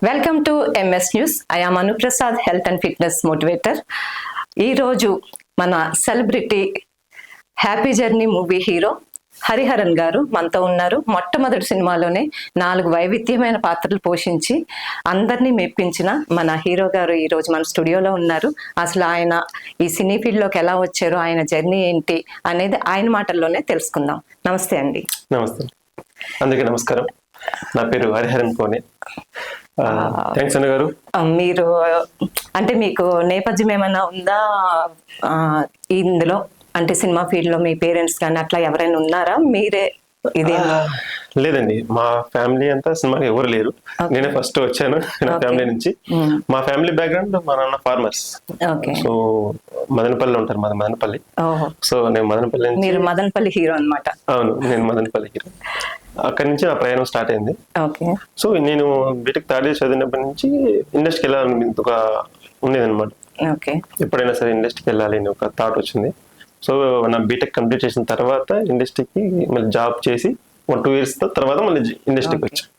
Welcome to MS news. I am Anuprasad, health and fitness motivator. ఈరోజు మన celebrity happy journey movie hero Hariharan గారు మనతో ఉన్నారు. మొట్టమొదటి సినిమాలోనే 4 వైవిధ్యమైన పాత్రలు పోషించి అందరినీ మెప్పించిన మన హీరో గారు ఈరోజు మన స్టూడియోలో ఉన్నారు. అసలు ఆయన ఈ సినీ ఫీల్డ్లోకి ఎలా వచ్చారో, ఆయన జర్నీ ఏంటి అనేది ఆయన మాటల్లోనే తెలుసుకుందాం. నమస్తే అండి. నమస్తే, అందరికీ నమస్కారం. నా పేరు హరిహరన్ కోనే. థ్యాంక్స్ అన్న గారు. మీరు అంటే మీకు నేపథ్యం ఏమైనా ఉందా ఇందులో? అంటే సినిమా ఫీల్డ్ లో మీ పేరెంట్స్ కానీ అట్లా ఎవరైనా ఉన్నారా? మీరే ఇది? లేదండి, మా ఫ్యామిలీ అంతా సినిమాకి ఎవరు లేరు. నేనే ఫస్ట్ వచ్చాను నా ఫ్యామిలీ నుంచి. మా ఫ్యామిలీ బ్యాక్గ్రౌండ్, మా నాన్న ఫార్మర్స్. సో మదనపల్లిలో ఉంటారు, మాది మదనపల్లి. సో నేను మదనపల్లి నుంచి. మీరు మదనపల్లి హీరో అన్నమాట? అవును, నేను మదనపల్లి హీరో. అక్కడి నుంచి నా ప్రయాణం స్టార్ట్ అయింది. సో నేను బీటెక్ థర్డ్ ఇయర్ చదివినప్పటి నుంచి ఇండస్ట్రీకి వెళ్ళాలని ఒక ఉండేదన్నమాట. ఎప్పుడైనా సరే ఇండస్ట్రీకి వెళ్ళాలి అని ఒక థాట్ వచ్చింది. సో నా బీటెక్ కంప్లీట్ చేసిన తర్వాత ఇండస్ట్రీకి మళ్ళీ జాబ్ చేసి 1-2 years తర్వాత మళ్ళీ ఇండస్ట్రీకి వచ్చాను.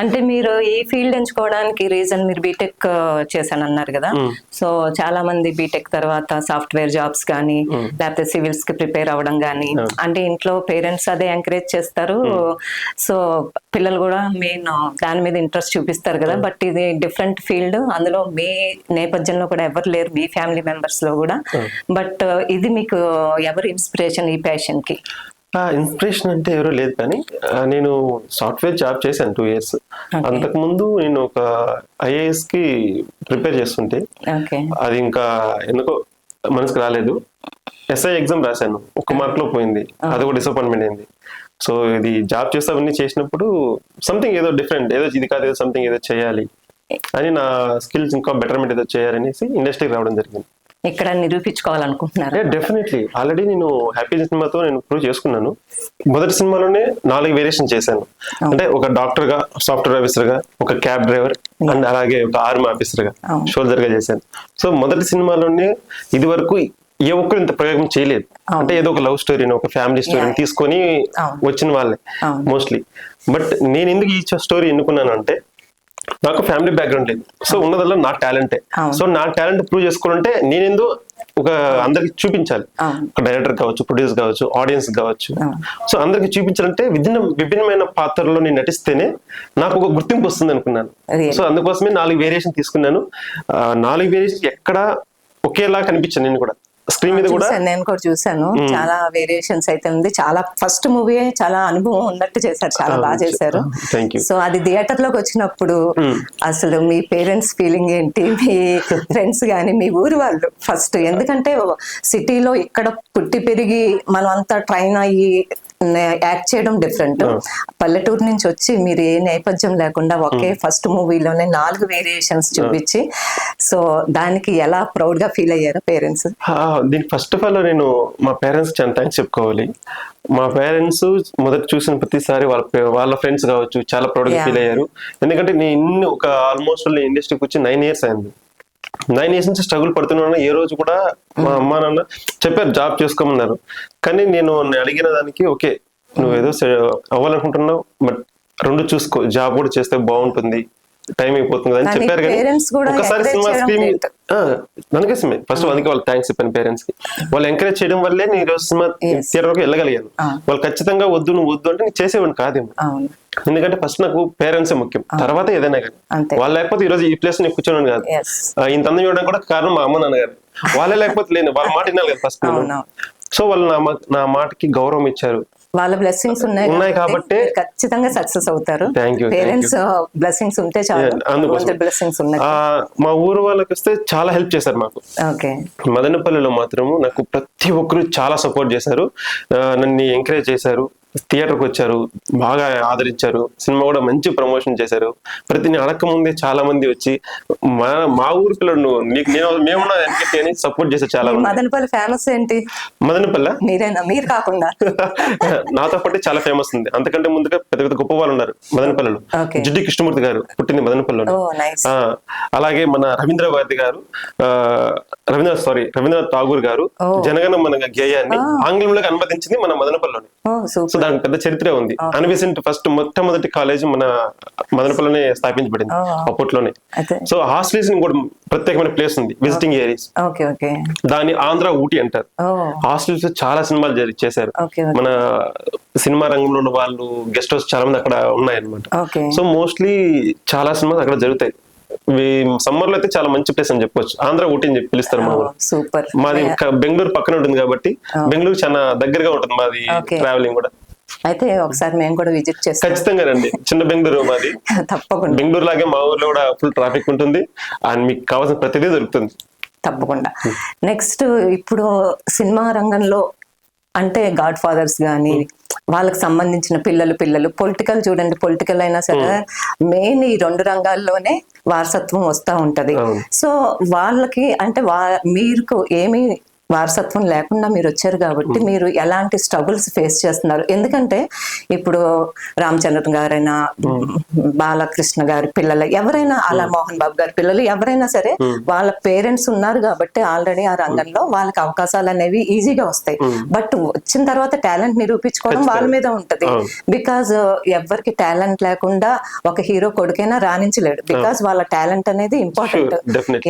అంటే మీరు ఈ ఫీల్డ్ ఎంచుకోవడానికి రీజన్, మీరు బీటెక్ చేశాను అన్నారు కదా. సో చాలా మంది బీటెక్ తర్వాత సాఫ్ట్వేర్ జాబ్స్ కానీ లేకపోతే సివిల్స్ కి ప్రిపేర్ అవ్వడం కానీ, అంటే ఇంట్లో పేరెంట్స్ అదే ఎంకరేజ్ చేస్తారు. సో పిల్లలు కూడా మెయిన్ దాని మీద ఇంట్రెస్ట్ చూపిస్తారు కదా. బట్ ఇది డిఫరెంట్ ఫీల్డ్, అందులో మీ నేపథ్యంలో కూడా ఎవరు లేరు, మీ ఫ్యామిలీ మెంబర్స్ లో కూడా. బట్ ఇది మీకు ఎవరు ఇన్స్పిరేషన్ ఈ ప్యాషన్ కి? ఇన్స్పిరేషన్ అంటే ఎవరో లేదు, కానీ నేను సాఫ్ట్వేర్ జాబ్ చేశాను 2 years. అంతకుముందు నేను ఒక IAS కి ప్రిపేర్ చేస్తుంటే అది ఇంకా ఎందుకో మనసుకు రాలేదు. SI ఎగ్జామ్ రాశాను, 1 mark లో పోయింది. అది కూడా డిసప్పాయింట్మెంట్ అయింది. సో ఇది జాబ్ చేస్తే అవన్నీ చేసినప్పుడు సంథింగ్ ఏదో డిఫరెంట్, ఏదో ఇది కాదు, ఏదో సంథింగ్ ఏదో చేయాలి అని, నా స్కిల్స్ ఇంకా బెటర్మెంట్ ఏదో చేయాలనేసి ఇండస్ట్రీకి రావడం జరిగింది. ఇక్కడ నిరూపించుకోవాలనుకుంటున్నారు? డెఫినెట్లీ. ఆల్రెడీ నేను హ్యాపీ సినిమాతో నేను ప్రూవ్ చేసుకున్నాను. మొదటి సినిమాలోనే 4 వేరియేషన్ చేశాను. అంటే ఒక డాక్టర్ గా, సాఫ్ట్వేర్ ఆఫీసర్ గా, ఒక క్యాబ్ డ్రైవర్ అండ్ అలాగే ఒక ఆర్మీ ఆఫీసర్ గా, షోల్డర్ గా చేశాను. సో మొదటి సినిమాలోనే ఇది వరకు ఏ ఒక్కరు ఇంత ప్రయోగం చేయలేదు. అంటే ఏదో ఒక లవ్ స్టోరీని, ఒక ఫ్యామిలీ స్టోరీని తీసుకొని వచ్చిన వాళ్ళే మోస్ట్లీ. బట్ నేను ఎందుకు ఈ స్టోరీ ఎన్నుకున్నాను అంటే, నాకు ఫ్యామిలీ బ్యాక్గ్రౌండ్ లేదు. సో ఉన్నదల్లా నా టాలెంటే. సో నా టాలెంట్ ప్రూవ్ చేసుకోవాలంటే నేనేందో ఒక అందరికి చూపించాలి. ఒక డైరెక్టర్ కావచ్చు, ప్రొడ్యూసర్ కావచ్చు, ఆడియన్స్ కావచ్చు. సో అందరికి చూపించాలంటే విభిన్నమైన పాత్రలో నేను నటిస్తేనే నాకు ఒక గుర్తింపు వస్తుంది అనుకున్నాను. సో అందుకోసమే 4 వేరియేషన్ తీసుకున్నాను. 4 వేరియేషన్ ఎక్కడ ఒకేలా కనిపించాను. నేను కూడా స్క్రీన్ మీద కూడా నేను కూడా చూసాను. చాలా వేరియేషన్స్ అయితే ఉంది. చాలా ఫస్ట్ మూవీ చాలా అనుభవం ఉన్నట్టు చేశారు, చాలా బాగా చేశారు. సో అది థియేటర్ లోకి వచ్చినప్పుడు అసలు మీ పేరెంట్స్ ఫీలింగ్ ఏంటి, మీ ఫ్రెండ్స్ గానీ, మీ ఊరి వాళ్ళు ఫస్ట్? ఎందుకంటే సిటీలో ఇక్కడ పుట్టి పెరిగి మనం అంతా ట్రైన్ అయ్యి యాక్ట్ చేయడం డిఫరెంట్. పల్లెటూరు నుంచి వచ్చి మీరు ఏ నేపథ్యం లేకుండా ఒకే ఫస్ట్ మూవీలోనే 4 వేరియేషన్స్ చూపించి, సో దానికి ఎలా ప్రౌడ్ గా ఫీల్ అయ్యారు పేరెంట్స్? దీనికి ఫస్ట్ ఆఫ్ ఆల్ నేను మా పేరెంట్స్ చాలా థ్యాంక్స్ చెప్పుకోవాలి. మా పేరెంట్స్ మొదట చూసిన ప్రతిసారి వాళ్ళ ఫ్రెండ్స్ కావచ్చు చాలా ప్రౌడ్ గా ఫీల్ అయ్యారు. ఎందుకంటే నేను ఒక ఆల్మోస్ట్ ఇండస్ట్రీకి వచ్చి 9 years అయింది. 9 years నుంచి స్ట్రగుల్ పడుతున్నాను. ఏ రోజు కూడా మా అమ్మా నాన్న చెప్పారు జాబ్ చేసుకోమన్నారు, కానీ నేను అడిగిన దానికి ఓకే నువ్వు ఏదో అవ్వాలనుకుంటున్నావు, బట్ 2 చూసుకో, జాబ్ కూడా చేస్తే బాగుంటుంది, టైం అయిపోతుంది అని చెప్పారు. కానీ ఒకసారి సినిమా స్క్రీన్ మనకేసమే ఫస్ట్ అందుకే వాళ్ళు థ్యాంక్స్ చెప్పాను పేరెంట్స్ కి. వాళ్ళు ఎంకరేజ్ చేయడం వల్లే నేను ఈరోజు సినిమా థియేటర్కి వెళ్ళగలిగాను. వాళ్ళు ఖచ్చితంగా వద్దు, నువ్వు వద్దు అంటే నేను చేసేవాడిని కాదేమో. ఎందుకంటే ఫస్ట్ నాకు పేరెంట్సే ముఖ్యం, తర్వాత ఏదైనా కానీ. వాళ్ళు లేకపోతే ఈ రోజు ఈ ప్లేస్ నేను కూర్చోను కాదు. ఇంత అందం చూడడానికి కూడా కారణం మా అమ్మ నాన్నగారు. వాళ్ళే లేకపోతే లేను, వాళ్ళ మాట వినాలి కదా ఫస్ట్. సో వాళ్ళు నా మాటకి గౌరవం ఇచ్చారు. వాళ్ళ బ్లెస్సింగ్స్ ఉన్నాయి కాబట్టి ఖచ్చితంగా సక్సెస్ అవుతారు. పేరెంట్స్ బ్లెస్సింగ్స్ ఉంటే చాలు. బ్లెస్సింగ్స్ ఉన్నాయి. మా ఊరు వాళ్ళకి వస్తే చాలా హెల్ప్ చేశారు మాకు. మదనపల్లిలో మాత్రము నాకు ప్రతి ఒక్కరు చాలా సపోర్ట్ చేశారు, నన్ను ఎంకరేజ్ చేశారు. థియేటర్కి వచ్చారు, బాగా ఆదరించారు. సినిమా కూడా మంచి ప్రమోషన్ చేశారు. ప్రతిని అడక్క ముందే చాలా మంది వచ్చి మా ఊరి పిల్లలు మేమున్నా అని సపోర్ట్ చేశారు చాలా మంది. మదనపల్లి ఫేమస్ ఏంటి? మదనపల్లి మీరేనా? మీరు కాకుండా నాతో పాటు చాలా ఫేమస్ ఉంది. అంతకంటే ముందుగా పెద్ద పెద్ద గొప్ప వాళ్ళు ఉన్నారు మదనపల్లిలో. జిడ్డి కృష్ణమూర్తి గారు పుట్టింది మదనపల్లిలో. అలాగే మన రవీంద్రనాథ్ గారు, రవీంద్రనాథ్ ఠాగూర్ గారు జనగణ మన గేయాన్ని ఆంగ్లంలోకి అనువదించింది మన మదనపల్లిలోనే. So super. దానికి పెద్ద చరిత్ర ఉంది. అన్విసెంట్ ఫస్ట్ మొట్టమొదటి కాలేజ్ మన మదనపల్లిలోనే స్థాపించబడింది అప్పట్లోనే. అయితే సో హాస్టల్స్ కూడా ప్రత్యేకమైన ప్లేస్ ఉంది, విజిటింగ్ ఏరియాస్. Okay okay. దాన్ని ఆంధ్ర ఊటీ అంటారు. హాస్టల్స్ చాలా సినిమాలు చేశారు. ఓకే మన సినిమా రంగంలో ఉన్న వాళ్ళు గెస్ట్ హౌస్ చాలా మంది అక్కడ ఉన్నాయన్నమాట. ఓకే. సో మోస్ట్లీ చాలా సినిమాలు అక్కడ జరుగుతాయి. సమ్మర్ లో అయితే చాలా మంచి ప్లేస్ అని చెప్పొచ్చు. ఆంధ్ర ఊటీ అని చెప్పి పిలుస్తారు మా ఊరు. సూపర్. మాది బెంగళూరు పక్కన ఉంటుంది కాబట్టి బెంగళూరు చాలా దగ్గరగా ఉంటుంది మాది ట్రావెలింగ్ కూడా. అయితే ఒకసారి మేము కూడా విజిట్ చేస్తాం. ఖచ్చితంగా రండి. చిన్న బెంగళూరు మాది. తప్పకుండా. బెంగళూరు లాగే మా ఊర్లో కూడా ఫుల్ ట్రాఫిక్ ఉంటుంది అండ్ మీకు కావాల్సిన ప్రతిదీ దొరుకుతుంది. తప్పకుండా. నెక్స్ట్ ఇప్పుడు సినిమా రంగంలో అంటే గాడ్ ఫాదర్స్ గానీ వాళ్ళకి సంబంధించిన పిల్లలు పొలిటికల్ చూడండి, పొలిటికల్ అయినా సరే మెయిన్ ఈ 2 రంగాల్లోనే వారసత్వం వస్తూ ఉంటది. సో వాళ్ళకి అంటే మీకు ఏమి వారసత్వం లేకుండా మీరు వచ్చారు కాబట్టి మీరు ఎలాంటి స్ట్రగుల్స్ ఫేస్ చేస్తున్నారు? ఎందుకంటే ఇప్పుడు రామచంద్రన్ గారైనా, బాలకృష్ణ గారి పిల్లలు ఎవరైనా, అలా మోహన్ బాబు గారి పిల్లలు ఎవరైనా సరే వాళ్ళ పేరెంట్స్ ఉన్నారు కాబట్టి ఆల్రెడీ ఆ రంగంలో వాళ్ళకి అవకాశాలు అనేవి ఈజీగా వస్తాయి. బట్ వచ్చిన తర్వాత టాలెంట్ నిరూపించుకోవడం వాళ్ళ మీద ఉంటది. బికాజ్ ఎవరికి టాలెంట్ లేకుండా ఒక హీరో కొడుకైనా రాణించలేడు. బికాజ్ వాళ్ళ టాలెంట్ అనేది ఇంపార్టెంట్.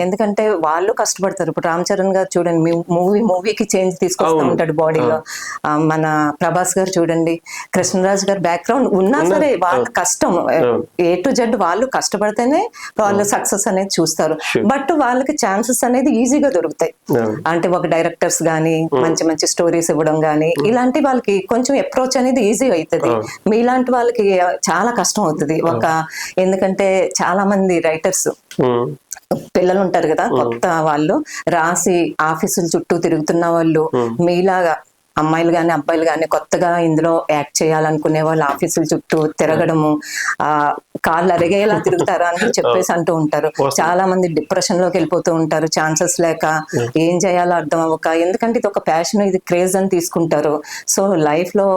ఎందుకంటే వాళ్ళు కష్టపడతారు. ఇప్పుడు రామ్ చరణ్ గారు చూడండి, మూవీకి చేంజ్ తీసుకొస్తూ ఉంటాడు బాడీలో. మన ప్రభాస్ గారు చూడండి, కృష్ణరాజ్ గారు బ్యాక్గ్రౌండ్ ఉన్నా సరే వాళ్ళ కష్టం A to Z వాళ్ళు కష్టపడితేనే వాళ్ళు సక్సెస్ అనేది చూస్తారు. బట్ వాళ్ళకి ఛాన్సెస్ అనేది ఈజీగా దొరుకుతాయి. అంటే ఒక డైరెక్టర్స్ గానీ మంచి మంచి స్టోరీస్ ఇవ్వడం గానీ ఇలాంటి వాళ్ళకి కొంచెం అప్రోచ్ అనేది ఈజీ అవుతుంది. మీలాంటి వాళ్ళకి చాలా కష్టం అవుతుంది. ఎందుకంటే చాలా మంది రైటర్స్ పిల్లలు ఉంటారు కదా, కొత్త వాళ్ళు రాసి ఆఫీసుల చుట్టూ తిరుగుతున్న వాళ్ళు, మీలాగా అమ్మాయిలు గాని అబ్బాయిలు గాని కొత్తగా ఇందులో యాక్ట్ చేయాలనుకునే వాళ్ళు ఆఫీసుల చుట్టూ తిరగడము, కాళ్ళు అరిగేలా తిరుగుతారు అని చెప్పేసి అంటూ ఉంటారు. చాలా మంది డిప్రెషన్ లోకి వెళ్ళిపోతూ ఉంటారు, ఛాన్సెస్ లేక, ఏం చేయాలో అర్థం అవ్వక. ఎందుకంటే ఇది ఒక ప్యాషన్, ఇది క్రేజ్ అని తీసుకుంటారు. సో లైఫ్ లో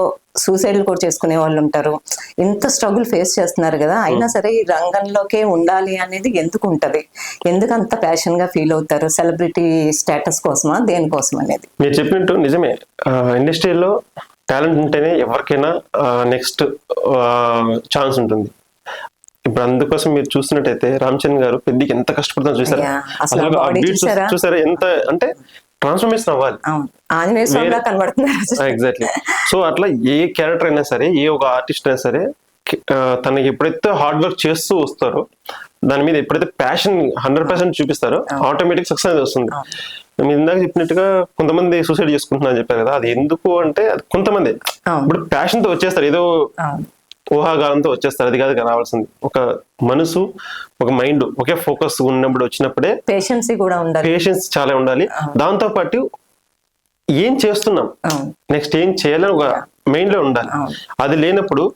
సూసైడ్లు కూడా చేసుకునే వాళ్ళు ఉంటారు. ఇంత స్ట్రగుల్ ఫేస్ చేస్తున్నారు కదా, అయినా సరే ఈ రంగంలోకే ఉండాలి అనేది ఎందుకు ఉంటది? ఎందుకు అంత ప్యాషన్ గా ఫీల్ అవుతారు? సెలబ్రిటీ స్టేటస్ కోసమా, దేనికోసం అనేది? మీరు చెప్పినట్టు నిజమే. ఇండస్ట్రీలో టాలెంట్ ఉంటేనే ఎవరికైనా నెక్స్ట్ ఛాన్స్ ఉంటుంది. ఇప్పుడు అందుకోసం మీరు చూసినట్టయితే రామ్ చరణ్ గారు పెద్దకి ఎంత కష్టపడుతున్నా చూసారు. చూసారా ఎంత అంటే ట్రాన్స్ఫర్మేషన్ అవ్వాలి. ఎగ్జాక్ట్లీ. సో అట్లా ఏ క్యారెక్టర్ అయినా సరే, ఏ ఒక ఆర్టిస్ట్ అయినా సరే, తనకి ఎప్పుడైతే హార్డ్ వర్క్ చేస్తూ వస్తారో, దాని మీద ఎప్పుడైతే ప్యాషన్ 100% చూపిస్తారో ఆటోమేటిక్ సక్సెస్ అనేది వస్తుంది. మీరు ఇందాక చెప్పినట్టుగా కొంతమంది సూసైడ్ చేసుకుంటున్నారని చెప్పారు కదా, అది ఎందుకు అంటే అది కొంతమంది ఇప్పుడు ప్యాషన్ తో వచ్చేస్తారు, ఏదో ఊహాగానంతో వచ్చేస్తారు. అది కాదు రావాల్సింది. ఒక మనసు, ఒక మైండ్ ఒకే ఫోకస్ ఉన్నప్పుడు వచ్చినప్పుడే పేషెన్స్ కూడా ఉండాలి. పేషెన్స్ చాలా ఉండాలి. దాంతో పాటు ఏం చేస్తున్నాం, నెక్స్ట్ ఏం చేయాలని ఒక మైండ్ లో ఉండాలి. అది లేనప్పుడు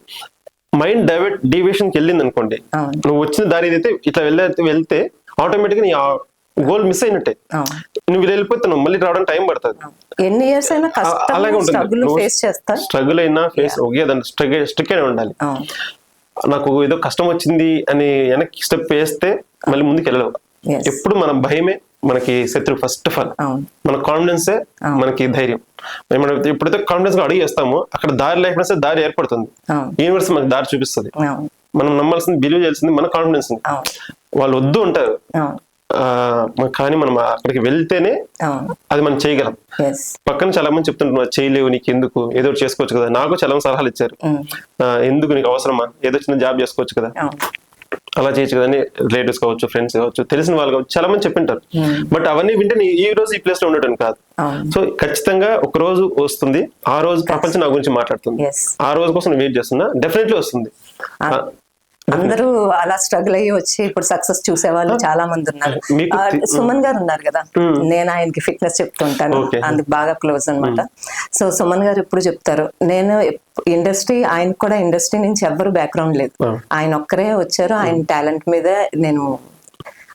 మైండ్ డీవియేషన్కి వెళ్ళింది అనుకోండి, నువ్వు వచ్చిన దారి ఏదైతే ఇట్లా వెళ్తే ఆటోమేటిక్ నీ గోల్ మిస్ అయినట్టే. నువ్వు వెళ్ళిపోతే నువ్వు మళ్ళీ రావడానికి టైం పడుతుంది. ఎన్ని ఇయర్స్ అయినా అలాగే ఉంటుంది. స్ట్రగుల్ అయినా ఫేస్ ఒకే దాని స్ట్రిక్ అయినా ఉండాలి. నాకు ఏదో కష్టం వచ్చింది అని వెనక్కి స్టెప్ వేస్తే మళ్ళీ ముందుకు వెళ్ళలేవు. ఎప్పుడు మన భయమే మనకి శత్రు. ఫస్ట్ ఆఫ్ ఆల్ మన కాన్ఫిడెన్సే మనకి ధైర్యం. మనం ఎప్పుడైతే కాన్ఫిడెన్స్ గా అడిగి వేస్తామో అక్కడ దారి లేకపోతే దారి ఏర్పడుతుంది. యూనివర్స్ మనకి దారి చూపిస్తుంది. మనం నమ్మాల్సింది, బిలీవ్ చేయాల్సింది మన కాన్ఫిడెన్స్. వాళ్ళు వద్దు అంటారు కానీ మనం అక్కడికి వెళ్తేనే అది మనం చేయగలం. పక్కన చాలా మంది చెప్తుంటారు చేయలేవు, నీకు ఎందుకు, ఏదో చేసుకోవచ్చు కదా. నాకు చాలా మంది సలహాలు ఇచ్చారు, ఎందుకు నీకు అవసరమా, ఏదో చిన్న జాబ్ చేసుకోవచ్చు కదా, అలా చేయొచ్చు కదా అని రిలేటివ్స్ కావచ్చు, ఫ్రెండ్స్ కావచ్చు, తెలిసిన వాళ్ళు కావచ్చు, చాలా మంది చెప్పింటారు. బట్ అవన్నీ వింటే ఈ రోజు ఈ ప్లేస్ లో ఉండటం కాదు. సో ఖచ్చితంగా ఒక రోజు వస్తుంది, ఆ రోజు ప్రపంచం నా గురించి మాట్లాడుతుంది. ఆ రోజు కోసం వెయిట్ చేస్తున్నా, డెఫినెట్లీ వస్తుంది. అందరూ అలా స్ట్రగుల్ అయ్యి వచ్చి ఇప్పుడు సక్సెస్ చూసే వాళ్ళు చాలా మంది ఉన్నారు. సుమన్ గారు ఉన్నారు కదా, నేను ఆయనకి ఫిట్నెస్ చెప్తుంటాను, అందుకు బాగా క్లోజ్ అనమాట. సో సుమన్ గారు ఎప్పుడు చెప్తారు, నేను ఆయన కూడా ఇండస్ట్రీ నుంచి ఎవ్వరు బ్యాక్గ్రౌండ్ లేదు, ఆయన ఒక్కరే వచ్చారు. ఆయన టాలెంట్ మీద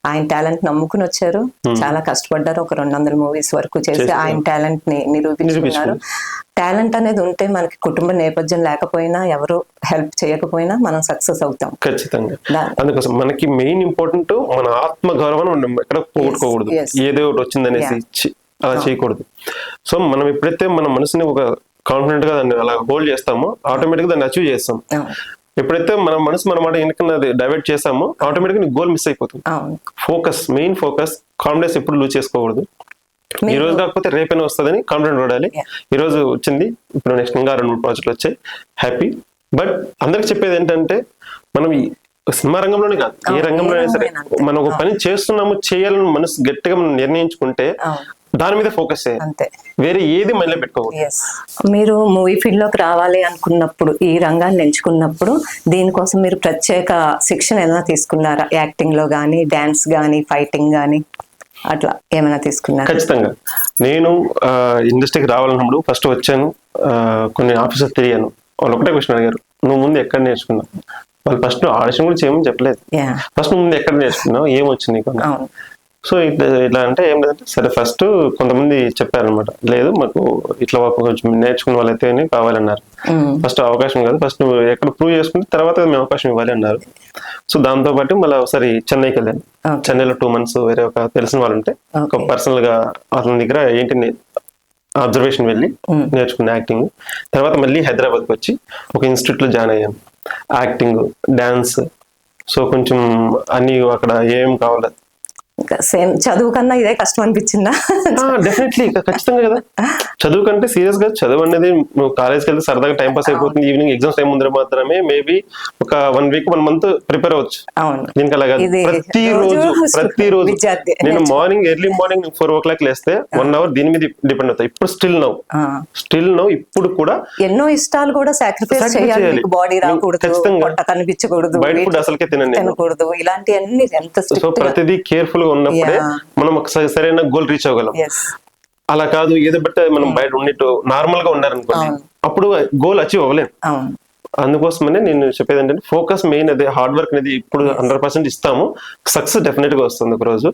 ఆయన టాలెంట్ నమ్ముకుని వచ్చారు, చాలా కష్టపడ్డారు. ఒక 200 మూవీస్ వరకు చేసి ఆయన టాలెంట్ ని నిరూపించుకున్నారు. టాలెంట్ అనేది ఉంటే మనకి కుటుంబ నేపథ్యం లేకపోయినా, ఎవరు హెల్ప్ చేయకపోయినా మనం సక్సెస్ అవుతాం ఖచ్చితంగా. అందుకోసం మనకి మెయిన్ ఇంపార్టెంట్ మన ఆత్మ గౌరవాన్ని ఎక్కడ పోగొట్టుకోకూడదు. ఏదో ఒకటి వచ్చిందనేసి అలా చేయకూడదు. సో మనం ఎప్పుడైతే మన మనసుని ఒక కాన్ఫిడెంట్ గా దాన్ని అలా హోల్డ్ చేస్తామో ఆటోమేటిక్ గా దాన్ని అచీవ్ చేస్తాం. ఎప్పుడైతే మన మనసు మన మాట వెనకన్నది డైవర్ట్ చేసామో ఆటోమేటిక్ గా గోల్ మిస్ అయిపోతుంది. ఫోకస్, మెయిన్ ఫోకస్, కాన్ఫిడెన్స్ ఎప్పుడు లూజ్ చేసుకోకూడదు. ఈ రోజు కాకపోతే రేపైనా వస్తుందని కాన్ఫిడెంట్ పడాలి. ఈ రోజు వచ్చింది, ఇప్పుడు నెక్స్ట్ ఇంకా 2-3 ప్రాజెక్టులు వచ్చాయి, హ్యాపీ. బట్ అందరికి చెప్పేది ఏంటంటే మనం సినిమా రంగంలోనే కాదు, ఏ రంగంలోనే సరే మనం ఒక పని చేస్తున్నాము చేయాలని మనసు గట్టిగా మనం నిర్ణయించుకుంటే దాని మీద ఫోకస్ చేయాలి, వేరే ఏది మైండ్లో పెట్టుకోకూడదు. మీరు మూవీ ఫీల్డ్ లోకి రావాలి అనుకున్నప్పుడు, ఈ రంగాన్ని ఎంచుకున్నప్పుడు దీనికోసం మీరు ప్రత్యేక శిక్షణ ఏమైనా తీసుకున్నారా? యాక్టింగ్ లో గానీ, డాన్స్ గానీ, ఫైటింగ్ గానీ అట్లా ఏమైనా తీసుకున్నారా? ఖచ్చితంగా. నేను ఇండస్ట్రీకి రావాలన్నప్పుడు ఫస్ట్ వచ్చాను, కొన్ని ఆఫీసర్ తిరిగాను. వాళ్ళు ఒకటే క్వశ్చన్ అడిగారు, నువ్వు ముందు ఎక్కడ నేర్చుకున్నావు? వాళ్ళు ఫస్ట్ ఆడిషన్ కూడా చేయమని చెప్పలేదు, ఫస్ట్ నువ్వు ముందు ఎక్కడ నేర్చుకున్నావు, ఏమొచ్చింది నీకు? సో ఇట్లా అంటే ఏం లేదంటే సరే ఫస్ట్ కొంతమంది చెప్పారనమాట, లేదు మాకు ఇట్లా కొంచెం నేర్చుకున్న వాళ్ళైతే కావాలన్నారు. ఫస్ట్ అవకాశం కాదు, ఫస్ట్ నువ్వు ఎక్కడ ప్రూవ్ చేసుకుంటే తర్వాత మేము అవకాశం ఇవ్వాలి అన్నారు. సో దాంతో పాటు మళ్ళీ ఒకసారి చెన్నైకి వెళ్ళాను. చెన్నైలో 2 months వేరే ఒక తెలిసిన వాళ్ళు ఉంటే ఒక పర్సనల్ గా అతని దగ్గర ఏంటి అబ్జర్వేషన్ వెళ్ళి నేర్చుకున్న యాక్టింగ్. తర్వాత మళ్ళీ హైదరాబాద్కి వచ్చి ఒక ఇన్స్టిట్యూట్ లో జాయిన్ అయ్యాను, యాక్టింగ్, డాన్స్. సో కొంచెం అన్ని అక్కడ ఏం కావాలి, సేమ్ చదువు కన్నా ఇదే కష్టం అనిపించిందా? డెఫినెట్లీ, ఖచ్చితంగా కదా. చదువు కంటే సీరియస్ గా చదువు అనేది నువ్వు కాలేజ్కి వెళ్తే సరదాగా టైం పాస్ అయిపోతుంది. ఈవినింగ్ ఎగ్జామ్స్ టైం ముందర మాత్రమే మేబీ ఒక 1 week 1 month ప్రిపేర్ అవ్వచ్చు. దీనికి అలాగా ప్రతిరోజు నేను ఎర్లీ మార్నింగ్ 4 o'clock లేస్తే 1 hour దీని మీద డిపెండ్ అవుతాయి. ఇప్పుడు స్టిల్ నౌ ఇప్పుడు కూడా ఎన్నో ఇష్టాలు కూడా సాక్రిఫైస్ చేయాలి. బాడీ రాకూడదు, పొట్ట కనిపించకూడదు, బయట ఫుడ్ అసలుకే తినకూడదు, ఇలాంటివన్నీ ఎంత సో ప్రతిదీ కేర్ఫుల్ గా ఉన్నప్పుడే మనం ఒక సరైన గోల్ రీచ్ అవ్వగలం. అలా కాదు ఏదో బట్ట మనం బయట ఉన్నట్టు నార్మల్ గా ఉన్నారనుకోండి, అప్పుడు గోల్ అచీవ్ అవ్వలేం. అందుకోసమనే నేను చెప్పేది ఏంటంటే ఫోకస్ మెయిన్, అదే హార్డ్ వర్క్ అనేది ఇప్పుడు 100% ఇస్తాము, సక్సెస్ డెఫినెట్ గా వస్తుంది ఒక రోజు.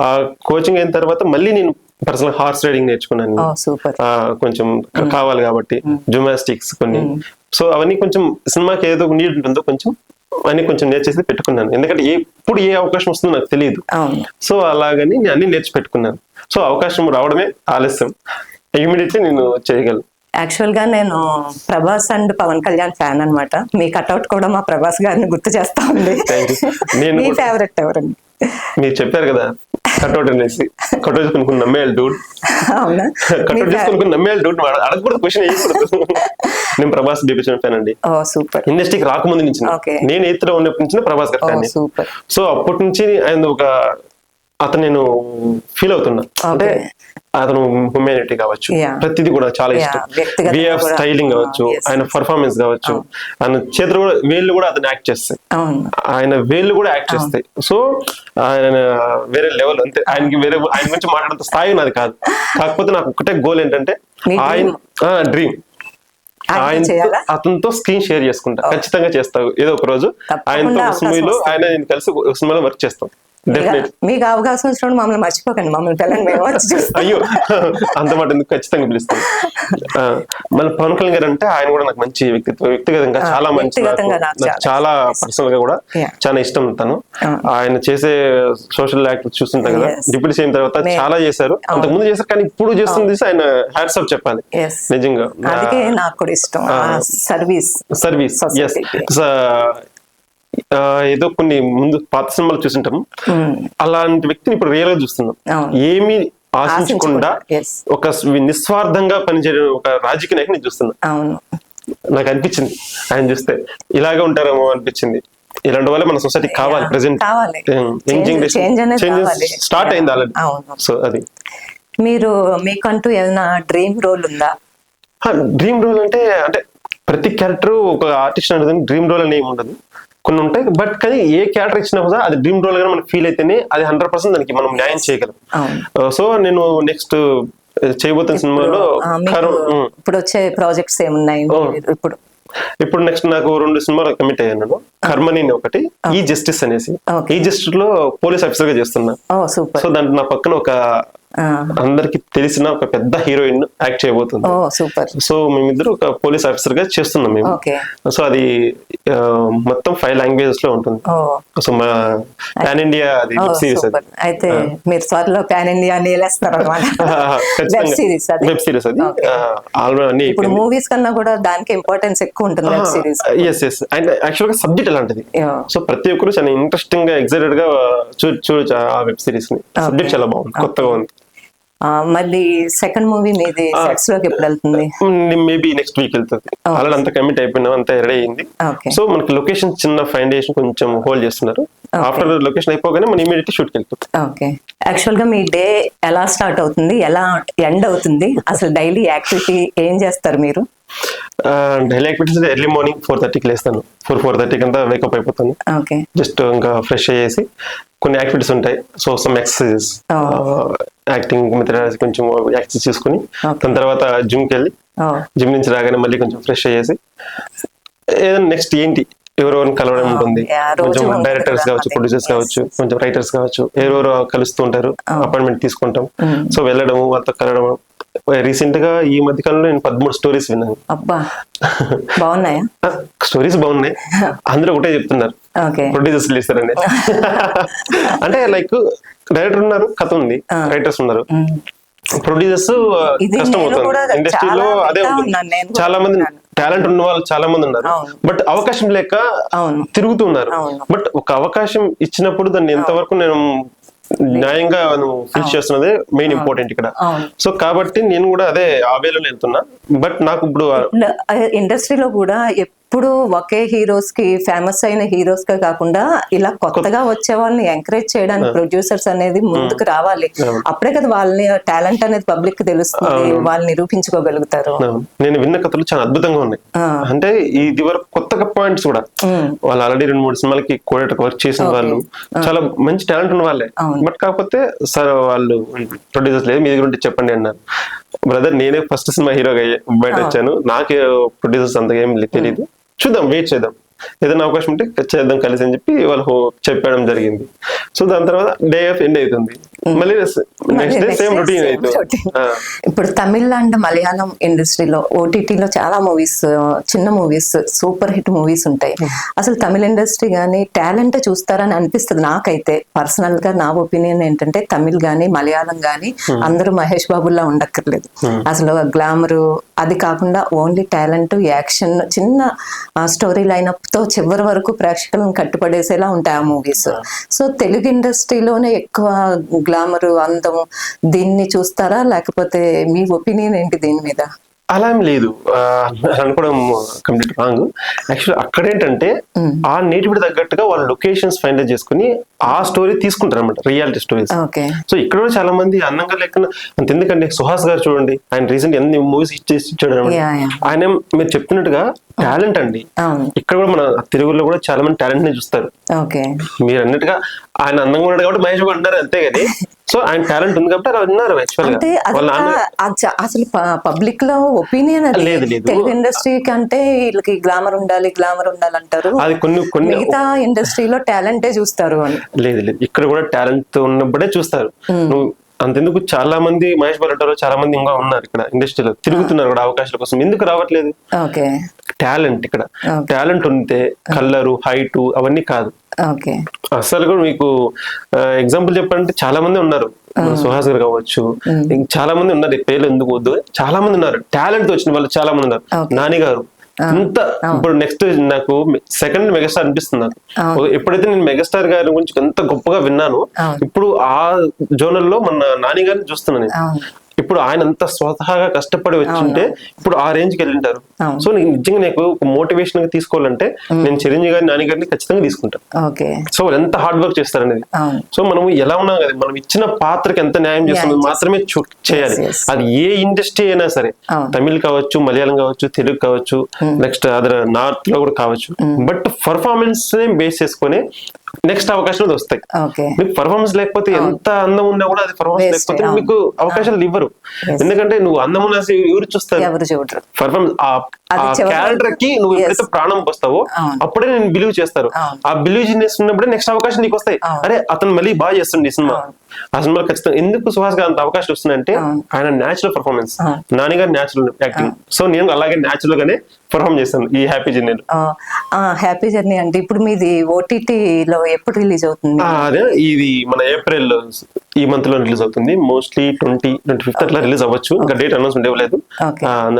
ఆ కోచింగ్ అయిన తర్వాత మళ్ళీ నేను పర్సనల్ హార్స్ రైడింగ్ నేర్చుకున్నాను, కొంచెం కావాలి కాబట్టి జిమ్నాస్టిక్స్ కొన్ని. సో అవన్నీ కొంచెం సినిమాకి ఏదో నీడ్ ఉంటుందో కొంచెం అన్ని కొంచెం నేర్చేసి పెట్టుకున్నాను, ఎందుకంటే ఎప్పుడు ఏ అవకాశం వస్తుందో నాకు తెలియదు. సో అలాగని నేను అన్ని నేర్చి పెట్టుకున్నాను. సో అవకాశం రావడమే ఆలస్యం, ఇమీడియట్లీ నేను చేయగలను. యాక్చువల్ గా నేను ప్రభాస్ అండ్ పవన్ కళ్యాణ్ ఫ్యాన్ అన్నమాట. మీ కట్అవుట్ కూడా మా ప్రభాస్ గారిని గుర్తు చేస్తా ఉంది. మీ ఫేవరెట్ ఎవరండి? మీరు చెప్పారు కదా కట్అవుట్ అనేసి, కట్అవుట్ చేసుకుని నమ్మేయాలి డూడ్, కట్అవుట్ చేసుకుని నమ్మేయాలి డూడ్, అడగకూడదు, క్వశ్చన్ వేయకూడదు. నేను ప్రభాస్ బీపీ ఫ్యాన్ అండి. ఇండస్ట్రీకి రాకముందు నుంచి, నేను 8th లో ఉన్నప్పటి నుంచి ప్రభాస్ గారి ఫ్యాన్. సో అప్పటి నుంచి ఆయన అతను నేను ఫీల్ అవుతున్నా, అంటే అతను హ్యూమానిటీ కావచ్చు, ప్రతిదీ కూడా చాలా ఇష్టం. బిఎఫ్ స్టైలింగ్ కావచ్చు, ఆయన పర్ఫార్మెన్స్ కావచ్చు, ఆయన చేతులు కూడా, వేళ్ళు కూడా అతను యాక్ట్ చేస్తాయి, ఆయన వేళ్ళు కూడా యాక్ట్ చేస్తాయి. సో ఆయన వేరే లెవెల్, అంతే. ఆయన గురించి మాట్లాడంత స్థాయి నాది కాదు. కాకపోతే నాకు ఒకటే గోల్ ఏంటంటే, ఆయన డ్రీమ్ అతనితో స్క్రీన్ షేర్ చేసుకుంటా, ఖచ్చితంగా చేస్తావు ఏదో ఒక రోజు. ఆయనతో సినిమాలో నేను కలిసి సినిమాలో వర్క్ చేస్తాం. మీకు అవకాశం వచ్చినప్పుడు మమ్మల్ని మర్చిపోకండి, మమ్మల్ని పిల్లల్ని మేము వచ్చి. అయ్యో అంత మాట ఎందుకు, ఖచ్చితంగా పిలుస్తాం. మళ్ళీ పవన్ కళ్యాణ్ గారు అంటే ఆయన కూడా నాకు మంచి వ్యక్తిగతంగా చాలా మంచి, చాలా పర్సనల్ గా కూడా చాలా ఇష్టం తను. ఆయన చేసే సోషల్ యాక్టివిటీ చూస్తుంటాం కదా, డిప్యూటీ సీఎం తర్వాత చాలా చేశారు, అంతకు ముందు చేశారు, కానీ ఇప్పుడు చేస్తుంది ఆయన హ్యాట్స్ ఆఫ్ చెప్పాలి నిజంగా. నాకు కూడా ఇష్టం సర్వీస్. ఏదో కొన్ని ముందు పాత సినిమాలు చూసింటాం, అలాంటి వ్యక్తిని ఇప్పుడు రియల్ గా చూస్తున్నాం. ఏమీ ఆశించకుండా ఒక నిస్వార్థంగా పనిచేయడం ఒక రాజకీయ నాయకుని చూస్తున్నా. నాకు అనిపించింది ఆయన చూస్తే ఇలాగే ఉంటారేమో అనిపించింది. ఇలాంటి వల్ల మన సొసైటీ కావాలి, ప్రెసెంట్ స్టార్ట్ అయింది ఆల్రెడీ. సో అది. మీరు మీకంటూ ఏదైనా డ్రీమ్ రోల్ ఉందా? డ్రీమ్ రోల్ అంటే ప్రతి క్యారెక్టర్ ఒక ఆర్టిస్ట్ అనేది డ్రీమ్ రోల్ అని ఏమి ఉండదు, కొన్ని ఉంటాయి. బట్ కానీ ఏ క్యారెక్టర్ ఇచ్చినా కూడా అది డ్రీమ్ రోల్ గా మనం ఫీల్ అయితేనే అది 100% దానికి మనం న్యాయం చేయగలం. సో నేను నెక్స్ట్ చేయబోతున్న సినిమాలో ఇప్పుడు వచ్చే ప్రాజెక్ట్స్ ఏమున్నాయి? ఇప్పుడు నెక్స్ట్ నాకు 2 సినిమాలు కమిట్ అయ్యాను. కర్మని ఒకటి, ఈ జస్టిస్ అనేసి. ఈ జస్టిస్ లో పోలీస్ ఆఫీసర్ గా చేస్తున్నా. సో దాంట్లో నా పక్కన ఒక అందరికి తెలిసిన ఒక పెద్ద హీరోయిన్ యాక్ట్ చేయబోతుంది. ఓ సూపర్. సో మేమిద్దరు ఒక పోలీస్ ఆఫీసర్ గా చేస్తున్నాం మేము. సో అది మొత్తం 5 లాంగ్వేజెస్ లో ఉంటుంది. సో మా పాన్ ఇండియా అది వెబ్ సిరీస్. అయితే మీరు త్వరలో పాన్ ఇండియా నేలేస్తారు అన్నమాట. వెబ్ సిరీస్ అది. వెబ్ సిరీస్ అది ఆల్రెడీ ఇప్పుడు మూవీస్ కన్నా కూడా దానికి ఇంపార్టెన్స్ ఎక్కువ ఉంటుంది web series. Yes and actual గా సబ్జెక్ట్ అలాంటిది. సో ప్రతి ఒక్కరు చాలా ఇంట్రెస్టింగ్ గా ఎక్సైటెడ్ గా చూడొచ్చు ఆ వెబ్ సిరీస్ ని. సబ్జెక్ట్ చాలా బాగుంది, కొత్తగా ఉంది. మళ్ళీ సెకండ్ మూవీ మీది సెట్స్ లోకి ఎప్పుడు వెళ్తుంది? మేబీ నెక్స్ట్ వీక్ వెళ్తుంది. అలా అంత కమిట్ అయిపోయినాం, అంతా రెడీ అయింది. సో మనకి లొకేషన్ చిన్న ఫౌండేషన్ కొంచెం హోల్డ్ చేస్తున్నారు. ఆఫ్టర్ లొకేషన్ అయిపోగానే మనం ఇమీడియట్లీ షూట్కి వెళ్తాం. ఓకే. యాక్చువల్ గా మీ డే ఎలా స్టార్ట్ అవుతుంది, ఎలా ఎండ్ అవుతుంది, అసలు డైలీ యాక్టివిటీ ఏం చేస్తారు మీరు? డైలీ యాక్టివిటీస్ ఎర్లీ మార్నింగ్ 4:30కి లేస్తాను. 4:30కి అంతా వేకప్ అయిపోతాను. జస్ట్ ఇంకా ఫ్రెష్ అయ్యేసి కొన్ని యాక్టివిటీస్ ఉంటాయి. So some exercises, acting methodology కొంచెం యాక్సెస్ చేసుకుని దాని తర్వాత జిమ్కి వెళ్ళి జిమ్ నుంచి రాగానే మళ్ళీ కొంచెం ఫ్రెష్ అయ్యేసి ఏదైనా నెక్స్ట్ ఏంటి ఎవరెవరిని కలవడం ఉంటుంది. కొంచెం డైరెక్టర్స్ కావచ్చు, ప్రొడ్యూసర్స్ కావచ్చు, కొంచెం రైటర్స్ కావచ్చు, ఎవరెవరు కలుస్తూ ఉంటారు. అపాయింట్మెంట్ తీసుకుంటాం. సో వెళ్ళడము, వాళ్ళతో కలవడం. రీసెంట్ గా ఈ మధ్య కాలంలో నేను 13 స్టోరీస్ విన్నాను. బాగున్నాయా? స్టోరీస్ బాగున్నాయి. అందరూ ఒకటే చెప్తున్నారు, ప్రొడ్యూసర్స్ లేస్తారండి. అంటే లైక్ డైరెక్టర్ ఉన్నారు, కథ ఉంది, రైటర్స్ ఉన్నారు, ప్రొడ్యూసర్స్ కష్టం అవుతుంది ఇండస్ట్రీలో. అదే చాలా మంది టాలెంట్ ఉన్న వాళ్ళు చాలా మంది ఉన్నారు, బట్ అవకాశం లేక తిరుగుతున్నారు. బట్ ఒక అవకాశం ఇచ్చినప్పుడు దాన్ని ఎంతవరకు నేను న్యాయంగా ఫిల్ చేస్తున్నదే మెయిన్ ఇంపార్టెంట్ ఇక్కడ. సో కాబట్టి నేను కూడా అదే ఆ వేలో వెళ్తున్నా. బట్ నాకు ఇప్పుడు ఇండస్ట్రీలో కూడా ఎప్పుడు ఒకే హీరోస్ కి ఫేమస్ అయిన హీరోస్ గా కాకుండా ఇలా కొత్తగా వచ్చే వాళ్ళని ఎంకరేజ్ చేయడానికి ప్రొడ్యూసర్స్ అనేది ముందుకు రావాలి. అప్పుడే కదా వాళ్ళని టాలెంట్ అనేది పబ్లిక్ కి తెలుస్తుంది, వాళ్ళు నిరూపించుకోగలుగుతారు. నేను విన్న కథలు చాలా అద్భుతంగా ఉన్నాయి. అంటే ఇది వరకు కొత్తగా పాయింట్స్ కూడా వాళ్ళు ఆల్రెడీ 2-3 సినిమాలకి కోడేటకు వర్క్ చేసిన వాళ్ళు చాలా మంచి టాలెంట్ ఉన్న వాళ్ళే. బట్ కాకపోతే సార్ వాళ్ళు ప్రొడ్యూసర్స్ లేదు, మీ దగ్గర ఉంటే చెప్పండి అన్నారు. బ్రదర్ నేనే ఫస్ట్ సినిమా హీరోగా బయట వచ్చాను, నాకే ప్రొడ్యూసర్స్ అంతగా ఏం తెలియదు, చూద్దాం, వెయిట్ చేద్దాం, ఏదైనా అవకాశం ఉంటే చేద్దాం కలిసి అని చెప్పి వాళ్ళు చెప్పడం జరిగింది. సో దాని తర్వాత డే ఆఫ్ ఎండ్ అవుతుంది, మళ్ళీ నెక్స్ట్ డే సేమ్ రొటీన్ అవుతుంది. ఇప్పుడు తమిళ అండ్ మలయాళం ఇండస్ట్రీలో ఓటీటీలో చాలా మూవీస్, చిన్న మూవీస్, సూపర్ హిట్ మూవీస్ ఉంటాయి. అసలు తమిళ ఇండస్ట్రీ గానీ టాలెంట్ చూస్తారని అనిపిస్తుంది నాకైతే. పర్సనల్ గా నా ఒపీనియన్ ఏంటంటే తమిళ్ గానీ మలయాళం గానీ అందరూ మహేష్ బాబుల్లా ఉండక్కర్లేదు. అసలు గ్లామరు అది కాకుండా ఓన్లీ టాలెంట్, యాక్షన్, చిన్న స్టోరీ లైనప్ తో చివరి వరకు ప్రేక్షకులను కట్టుపడేసేలా ఉంటాయి ఆ మూవీస్. సో తెలుగు ఇండస్ట్రీలోనే ఎక్కువ గ్లామర్, అందం దీన్ని చూస్తారా, లేకపోతే మీ ఒపీనియన్ ఏంటి దీని మీద? అలా ఏం లేదు అనుకోవడం కంప్లీట్ రాంగ్. యాక్చువల్లీ అక్కడ ఏంటంటే ఆ నేటివిటీ తగ్గట్టుగా వాళ్ళు లొకేషన్స్ ఫైనల్ చేసుకుని ఆ స్టోరీ తీసుకుంటారు అనమాట, రియాలిటీ స్టోరీస్. సో ఇక్కడ కూడా చాలా మంది అందంగా లేకుండా అంత ఎందుకంటే సుహాస్ గారు చూడండి, ఆయన రీసెంట్ ఎన్ని మూవీస్ ఇచ్చాడు అనమాట. ఆయన మీరు చెప్తున్నట్టుగా టాలెంట్ అండి. ఇక్కడ కూడా మన తెలుగులో కూడా చాలా మంది టాలెంట్ ని చూస్తారు. మీరు అన్నట్టుగా ఆయన అందంగా ఉన్నాడు కాబట్టి మహేష్ బాబు అన్నారు అంతే కదా. సో ఆయన టాలెంట్ ఉంది కాబట్టి అలా ఉన్నారు. అసలు పబ్లిక్ లో ఒపీనియన్ లేదు, తెలుగు ఇండస్ట్రీ కంటే వీళ్ళకి గ్లామర్ ఉండాలి, గ్లామర్ ఉండాలంటారు. అది కొన్ని మిగతా ఇండస్ట్రీలో టాలెంటే చూస్తారు అని లేదు. ఇక్కడ కూడా టాలెంట్ ఉన్నప్పుడే చూస్తారు. నువ్వు అంతెందుకు చాలా మంది మహేష్ బాబు అంటారు, చాలా మంది ఇంకా ఉన్నారు ఇక్కడ ఇండస్ట్రీలో తిరుగుతున్నారు కూడా అవకాశాల కోసం. ఎందుకు రావట్లేదు? టాలెంట్. ఇక్కడ టాలెంట్ ఉంటే కలరు, హైట్ అవన్నీ కాదు. అసలు కూడా మీకు ఎగ్జాంపుల్ చెప్పాలంటే చాలా మంది ఉన్నారు, సుహాస్ గారు కావచ్చు, చాలా మంది ఉన్నారు, పేర్లు ఎందుకు వద్దు, చాలా మంది ఉన్నారు టాలెంట్ వచ్చిన వాళ్ళు చాలా మంది ఉన్నారు. నాని గారు ఇంత ఇప్పుడు నెక్స్ట్ నాకు సెకండ్ మెగాస్టార్ అనిపిస్తుంది నాకు. ఎప్పుడైతే నేను మెగాస్టార్ గారి గురించి ఎంత గొప్పగా విన్నాను, ఇప్పుడు ఆ జోనల్ లో మన నాని గారిని చూస్తున్నాను నేను. ఇప్పుడు ఆయన అంత స్వతహాగా కష్టపడి వచ్చింటే ఇప్పుడు ఆ రేంజ్ కి వెళ్ళింటారు. సో నిజంగా నాకు మోటివేషన్ గా తీసుకోవాలంటే నేను చిరంజీవి గారి, నాని గారిని ఖచ్చితంగా తీసుకుంటాను. సో వాళ్ళు ఎంత హార్డ్ వర్క్ చేస్తారు అనేది. సో మనం ఎలా ఉన్నాం కదా, మనం ఇచ్చిన పాత్రకి ఎంత న్యాయం చేస్తుంది మాత్రమే చేయాలి. అది ఏ ఇండస్ట్రీ అయినా సరే, తమిళ్ కావచ్చు, మలయాళం కావచ్చు, తెలుగు కావచ్చు, నెక్స్ట్ అదర్ నార్త్ లో కూడా కావచ్చు. బట్ పర్ఫార్మెన్స్ బేస్ చేసుకుని నెక్స్ట్ అవకాశాలు వస్తాయి. మీకు పర్ఫార్మెన్స్ లేకపోతే ఎంత అందం ఉన్నా కూడా అది పర్ఫార్మెన్స్ లేకపోతే మీకు అవకాశాలు ఇవ్వరు. ఎందుకంటే నువ్వు అందం ఉన్న ఎవరు చూస్తారు? పర్ఫార్మెన్స్ క్యారెక్టర్ కి నువ్వు ఎప్పుడైతే ప్రాణం పోస్తావో అప్పుడే నేను బిలీవ్ చేస్తారు. ఆ బిలీవ్ ఉన్నప్పుడే నెక్స్ట్ అవకాశం నీకు వస్తాయి. అరే అతను మళ్ళీ బాగా చేస్తుండే ఈ సినిమా, ఆ సినిమా ఖచ్చితంగా ఎందుకు సుహాస్ గారు అంత అవకాశం వస్తుందంటే ఆయన న్యాచురల్ పర్ఫార్మెన్స్, నాని గారు న్యాచురల్ యాక్టింగ్. సో నేను అలాగే న్యాచురల్ గానే పర్ఫార్మ్ చేస్తాను ఈ హ్యాపీ జర్నీ. హ్యాపీ జర్నీ అంటే ఇప్పుడు మీది ఓటీటీలో ఎప్పుడు రిలీజ్ అవుతుంది? అదే ఇది మన ఏప్రిల్ ఈ మంత్ లో రిలీజ్ అవుతుంది. మోస్ట్లీ 25th అట్లా రిలీజ్ అవ్వచ్చు, ఇంకా డేట్ అనౌన్స్మెంట్ ఇవ్వలేదు,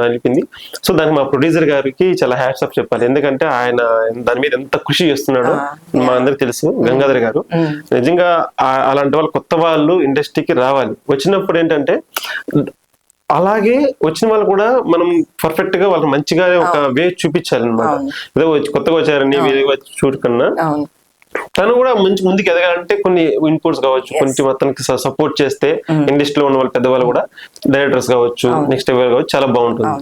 అనిపింది. సో దానికి మా ప్రొడ్యూసర్ గారికి చాలా హ్యాట్స్ ఆఫ్ చెప్పాలి, ఎందుకంటే ఆయన దాని మీద ఎంత కృషి చేస్తున్నాడో మా అందరికి తెలుసు. గంగాధర్ గారు నిజంగా అలాంటి వాళ్ళు కొత్త వాళ్ళు ఇండస్ట్రీకి రావాలి. వచ్చినప్పుడు ఏంటంటే అలాగే వచ్చిన వాళ్ళు కూడా మనం పర్ఫెక్ట్ గా వాళ్ళకి మంచిగా ఒక వే చూపించాలి అనమాట. ఏదో కొత్తగా వచ్చారని వేరే చూడు కన్నా తను కూడా మంచి ముందుకు ఎదగాలంటే కొన్ని ఇన్పుట్స్ కావచ్చు, కొంచెం అతనికి సపోర్ట్ చేస్తే ఇండస్ట్రీలో ఉన్న వాళ్ళు పెద్దవాళ్ళు కూడా డైరెక్టర్స్ కావచ్చు, నెక్స్ట్ ఎవరు కావచ్చు, చాలా బాగుంటుంది.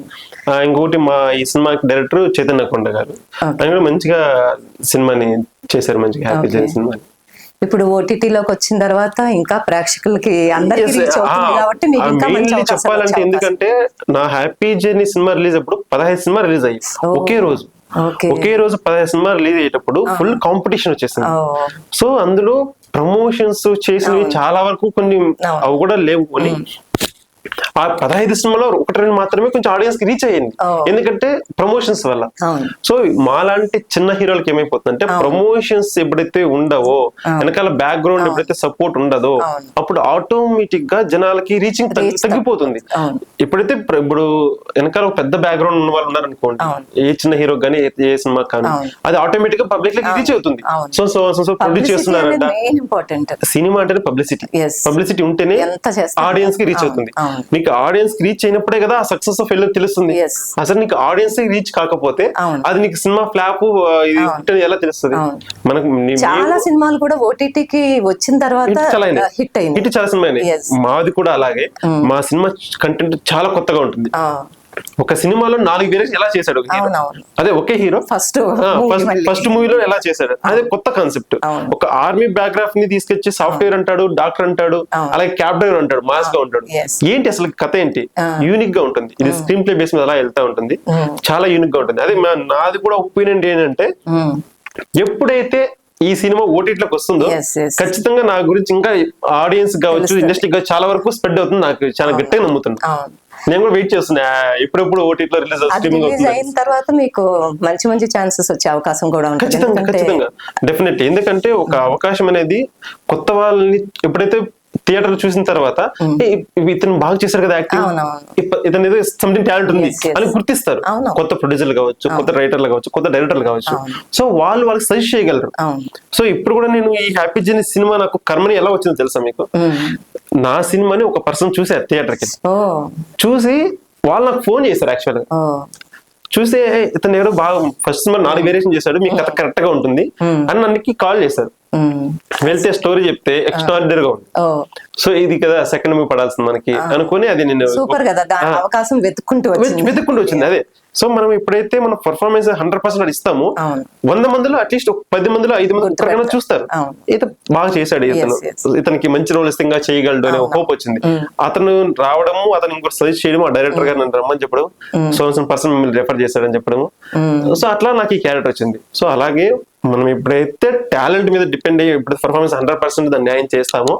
ఇంకొకటి మా ఈ సినిమాకి డైరెక్టర్ చైతన్య కొండ గారు, ఆయన కూడా మంచిగా సినిమాని చేశారు, మంచిగా హ్యాపీ జర్నీ సినిమాని. ఇప్పుడు ఓటీటీలోకి వచ్చిన తర్వాత ఇంకా ప్రేక్షకులకి అందరికీ రీచ్ అవుతుంది కాబట్టి మీకు ఇంకా మంచి అవకాశాలు చెప్పాలంటే, ఎందుకంటే నా హ్యాపీ జర్నీ సినిమా రిలీజ్ అప్పుడు 15 సినిమా రిలీజ్ అయ్యి ఒకే రోజు 15 సినిమా రిలీజ్ అయ్యేటప్పుడు ఫుల్ కాంపిటీషన్ వచ్చేసింది. సో అందులో ప్రమోషన్స్ చేసినవి చాలా వరకు కొన్ని అవి కూడా లేవు. కొన్ని ఆ 15 సినిమాలో 1-2 మాత్రమే కొంచెం ఆడియన్స్ కి రీచ్ అయ్యింది, ఎందుకంటే ప్రమోషన్స్ వల్ల. సో మాలాంటి చిన్న హీరోలకి ఏమైపోతుందంటే ప్రమోషన్స్ ఎప్పుడైతే ఉండవో, వెనకాల బ్యాక్గ్రౌండ్ ఎప్పుడైతే సపోర్ట్ ఉండదో, అప్పుడు ఆటోమేటిక్ గా జనాలకి రీచింగ్ తగ్గిపోతుంది. ఎప్పుడైతే ఇప్పుడు వెనకాల ఒక పెద్ద బ్యాక్గ్రౌండ్ ఉన్న వాళ్ళు ఉన్నారనుకోండి, ఏ చిన్న హీరో కానీ ఏ సినిమా కానీ, అది ఆటోమేటిక్ గా పబ్లిక్ లకి రీచ్ అవుతుంది. సో ప్రొడ్యూస్ చేస్తున్నారంట. సినిమా అంటే పబ్లిసిటీ ఉంటేనే ఆడియన్స్ కి రీచ్ అవుతుంది. నీకు ఆడియన్స్ కి రీచ్ అయినప్పుడే కదా ఆ సక్సెస్ ఆఫ్ ఫెయిల్యూర్ తెలుస్తుంది. అసలు నీకు ఆడియన్స్ రీచ్ కాకపోతే అది నీకు సినిమా ఫ్లాప్ ఇది ఎలా తెలుస్తుంది? మనకు చాలా సినిమాలు కూడా ఓటీటీకి వచ్చిన తర్వాత హిట్ చాలా సినిమా. మాది కూడా అలాగే. మా సినిమా కంటెంట్ చాలా కొత్తగా ఉంటుంది. ఒక సినిమాలో 4 వేరియేషన్ ఎలా చేశాడు అదే ఒకే హీరో ఫస్ట్ మూవీలో ఎలా చేశాడు, అదే కొత్త కాన్సెప్ట్. ఒక ఆర్మీ బ్యాక్గ్రౌండ్ ని తీసుకొచ్చి సాఫ్ట్వేర్ అంటాడు, డాక్టర్ అంటాడు, అలాగే క్యాబ్ డ్రైవర్ అంటాడు, మాస్ గా ఉంటాడు. ఏంటి అసలు కథ ఏంటి? యూనిక్ గా ఉంటుంది. ఇది స్క్రీన్ ప్లే బేస్ మీద అలా వెళ్తా ఉంటుంది, చాలా యూనిక్ గా ఉంటుంది. అదే నాది కూడా ఒపీనియన్ ఏంటంటే, ఎప్పుడైతే ఈ సినిమా ఓటీటీలోకి వస్తుందో ఖచ్చితంగా నా గురించి ఇంకా ఆడియన్స్ కావచ్చు, ఇండస్ట్రీ కావచ్చు, చాలా వరకు స్ప్రెడ్ అవుతుంది. నాకు చాలా గట్టిగా నమ్ముతున్నా. నేను కూడా వెయిట్ చేస్తున్నా ఎప్పుడెప్పుడు ఓటీటీలో రిలీజ్ అయిన తర్వాత మీకు మంచి మంచి ఛాన్సెస్ వచ్చే అవకాశం కూడా ఉంటుంది. ఖచ్చితంగా డెఫినెట్లీ. ఎందుకంటే ఒక అవకాశం అనేది కొత్త వాళ్ళని ఎప్పుడైతే థియేటర్ చూసిన తర్వాత ఇతను బాగా చేశారు కదా యాక్టింగ్, ఇతను ఏదో సంథింగ్ టాలెంట్ ఉంది అని గుర్తిస్తారు. కొత్త ప్రొడ్యూసర్లు కావచ్చు, కొత్త రైటర్లు కావచ్చు, కొత్త డైరెక్టర్లు కావచ్చు. సో వాళ్ళకి సజెస్ట్ చేయగలరు. సో ఇప్పుడు కూడా నేను ఈ హ్యాపీ జర్నీ సినిమా నాకు కర్మని ఎలా వచ్చిందో తెలుసా మీకు? నా సినిమాని ఒక పర్సన్ చూసారు థియేటర్ కి, చూసి వాళ్ళు నాకు ఫోన్ చేశారు. యాక్చువల్గా చూస్తే ఇతను ఎవరో బాగా ఫస్ట్ సినిమా 4 వేరియేషన్ చేశాడు, మీకు కథ కరెక్ట్ గా ఉంటుంది అని నన్ను కాల్ చేశారు. వెళ్తే స్టోరీ చెప్తే ఎక్స్ట్రాడినరీ గా ఉంది. సో ఇది కదా సెకండ్ మూవీ పడాల్సింది మనకి అనుకుని, అది నేను అవకాశం వెతుక్కుంటూ వచ్చింది. అదే సో మనం ఎప్పుడైతే మన పర్ఫార్మెన్స్ 100% ఇస్తామో 100 మందిలో అట్లీస్ట్ 10 మందిలో 5 మంది చూస్తారు, ఇతను బాగా చేశాడు, ఇతనికి మంచి రోల్ ఇస్తే ఇంకా చేయగలడు అనే హోప్ వచ్చింది. అతను రావడము, అతను ఇంకోటి సజెస్ట్ చేయడం, ఆ డైరెక్టర్ గారు నన్ను రమ్మని చెప్పడం, సో పర్సన్ మిమ్మల్ని రెఫర్ చేశాడని చెప్పడము. సో అట్లా నాకు ఈ క్యారెక్టర్ వచ్చింది. సో అలాగే మనం ఎప్పుడైతే టాలెంట్ మీద డిపెండ్ అయ్యి ఎప్పుడైతే పర్ఫార్మెన్స్ 100% దాన్ని న్యాయం చేస్తామో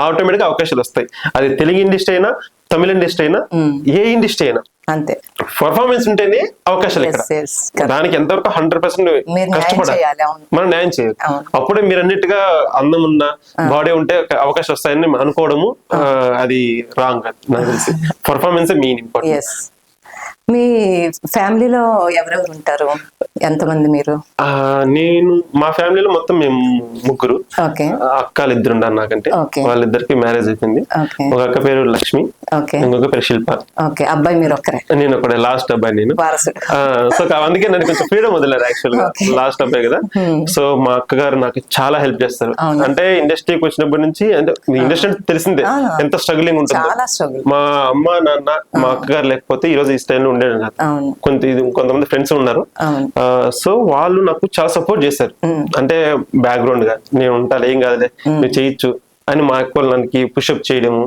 ఆటోమేటిక్ గా అవకాశాలు వస్తాయి. అది తెలుగు ఇండస్ట్రీ అయినా, తమిళ ఇండస్ట్రీ అయినా, ఏ ఇండస్ట్రీ అయినా అంతే. పర్ఫార్మెన్స్ ఉంటేనే అవకాశాలు. ఇక్కడ దానికి ఎంతవరకు 100% కష్టపడాలి, మనం న్యాయం చేయాలి. అప్పుడే మీరు అన్నిట్టుగా అందం ఉన్న బాడీ ఉంటే అవకాశం వస్తాయని అనుకోవడము అది రాంగ్. నాకు తెలిసి పర్ఫార్మెన్స్ మెయిన్ ఇంపార్టెంట్. మీ ఫ్యామిలీలో ఎవరెవరు ఉంటారు? ఎంతమంది మీరు? నేను మా ఫ్యామిలీలో మొత్తం మేము 3 అక్కలు 2 ఉన్నారు నాకంటే. వాళ్ళిద్దరికి మ్యారేజ్ అయిపోయింది. ఒక అక్క పేరు లక్ష్మి, ఇంకొక పేరు శిల్ప. అబ్బాయి మీరు ఒక్కరే? నేను ఒకటే, లాస్ట్ అబ్బాయి నేను. సో అందుకే నన్ను కొంచెం ఫ్రీడమ్ వదిలేరు యాక్చువల్ గా, లాస్ట్ అబ్బాయి కదా. సో మా అక్కగారు నాకు చాలా హెల్ప్ చేస్తారు. అంటే ఇండస్ట్రీకి వచ్చినప్పటి నుంచి, అంటే ఇండస్ట్రీ తెలిసిందే ఎంత స్ట్రగ్లింగ్ ఉంటుంది. మా అమ్మ నాన్న మా అక్కగారు లేకపోతే ఈ రోజు ఈ స్టైల్ ఉండేది కాదు. కొంతమంది ఫ్రెండ్స్ ఉన్నారు, సో వాళ్ళు నాకు చాలా సపోర్ట్ చేశారు. అంటే బ్యాక్గ్రౌండ్ గా నేను ఉంటాను, ఏం కాదులే నువ్వు చేయొచ్చు అని మా అక్క వాళ్ళకి పుషప్ చేయడము.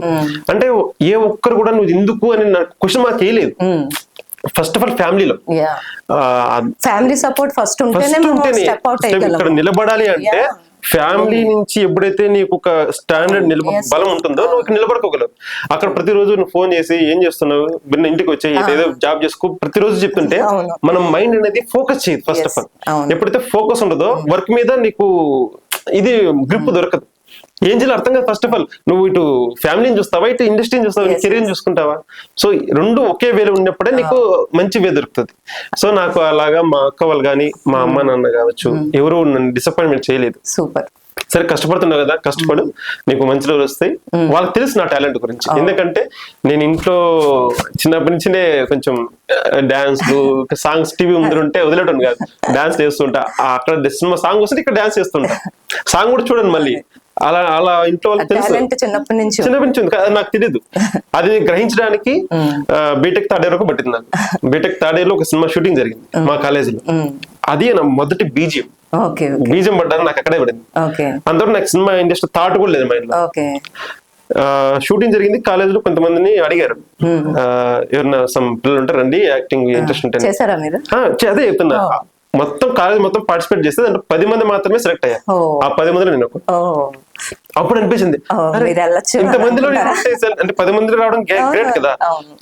అంటే ఏ ఒక్కరు కూడా నువ్వు ఎందుకు అని నాకు క్వశ్చన్ మార్క్ చేయలేదు. ఫస్ట్ ఆఫ్ ఆల్ ఫ్యామిలీలో ఫ్యామిలీ సపోర్ట్ ఫస్ట్ ఉంటేనే ఇక్కడ నిలబడాలి. అంటే ఫ్యామిలీ నుంచి ఎప్పుడైతే నీకు ఒక స్టాండర్డ్ బలం ఉంటుందో నువ్వు నిలబడుకోగలవు. అక్కడ ప్రతిరోజు నువ్వు ఫోన్ చేసి ఏం చేస్తున్నావు, బిన్న ఇంటికి వచ్చి ఏదో జాబ్ చేసుకో ప్రతిరోజు చెప్తుంటే మన మైండ్ అనేది ఫోకస్ చేయదు. ఫస్ట్ ఆఫ్ ఆల్ ఎప్పుడైతే ఫోకస్ ఉండదో వర్క్ మీద నీకు ఇది గ్రిప్ దొరకదు. ఏం చేయాలి అర్థం కాదు. ఫస్ట్ ఆఫ్ ఆల్ నువ్వు ఇటు ఫ్యామిలీని చూస్తావా, ఇటు ఇండస్ట్రీని చూస్తావా, కెరీర్ చూసుకుంటావా. సో రెండు ఒకే వేలో ఉన్నప్పుడే నీకు మంచి వే దొరుకుతుంది. సో నాకు అలాగా మా అక్క వాళ్ళు కానీ మా అమ్మ నాన్న కావచ్చు ఎవరు నన్ను డిసప్పాయింట్మెంట్ చేయలేదు. సూపర్. సరే కష్టపడుతున్నావు కదా, కష్టపడు, నీకు మంచి రోజులు వస్తాయి. వాళ్ళకి తెలుసు నా టాలెంట్ గురించి. ఎందుకంటే నేను ఇంట్లో చిన్నప్పటి నుంచినే కొంచెం డాన్స్లు సాంగ్స్ టీవీ ముందు ఉంటే వదిలేటం కాదు, డాన్స్ చేస్తుంటా. అక్కడ సినిమా సాంగ్ వస్తే ఇక్కడ డాన్స్ చేస్తుంటా. సాంగ్ కూడా చూడండి మళ్ళీ అలా అలా ఇంట్లో వాళ్ళకి తెలుసు. చిన్నప్పటి నుంచి ఉంది, నాకు తెలియదు. అది గ్రహించడానికి బీటెక్ థర్డ్ ఇయర్ వరకు పట్టింది నాకు. బీటెక్ థర్డ్ ఇయర్ లో ఒక సినిమా షూటింగ్ జరిగింది మా కాలేజీలో. అది నా మొదటి బీజియం. బీజం పడ్డాను నాకు అక్కడే పడింది. అంతవరకు నాకు సినిమా ఇండస్ట్రీ థాట్ కూడా లేదు మైండ్ లో. షూటింగ్ జరిగింది కాలేజ్ లో. కొంతమందిని అడిగారు ఎవరన్నా సమ్ పిల్లలు ఉంటారు రండి యాక్టింగ్ ఇంట్రెస్ట్ ఉంటే. అదే చెప్తున్నా, మొత్తం కాలేజ్ మొత్తం పార్టిసిపేట్ చేస్తే దాంట్లో 10 మంది మాత్రమే సెలెక్ట్ అయ్యారు. ఆ 10 మందిలో నేను ఒకడు. అప్పుడు అనిపించింది ఇంతమందిలో అంటే 10 మందిలో రావడం గ్రేట్ కదా.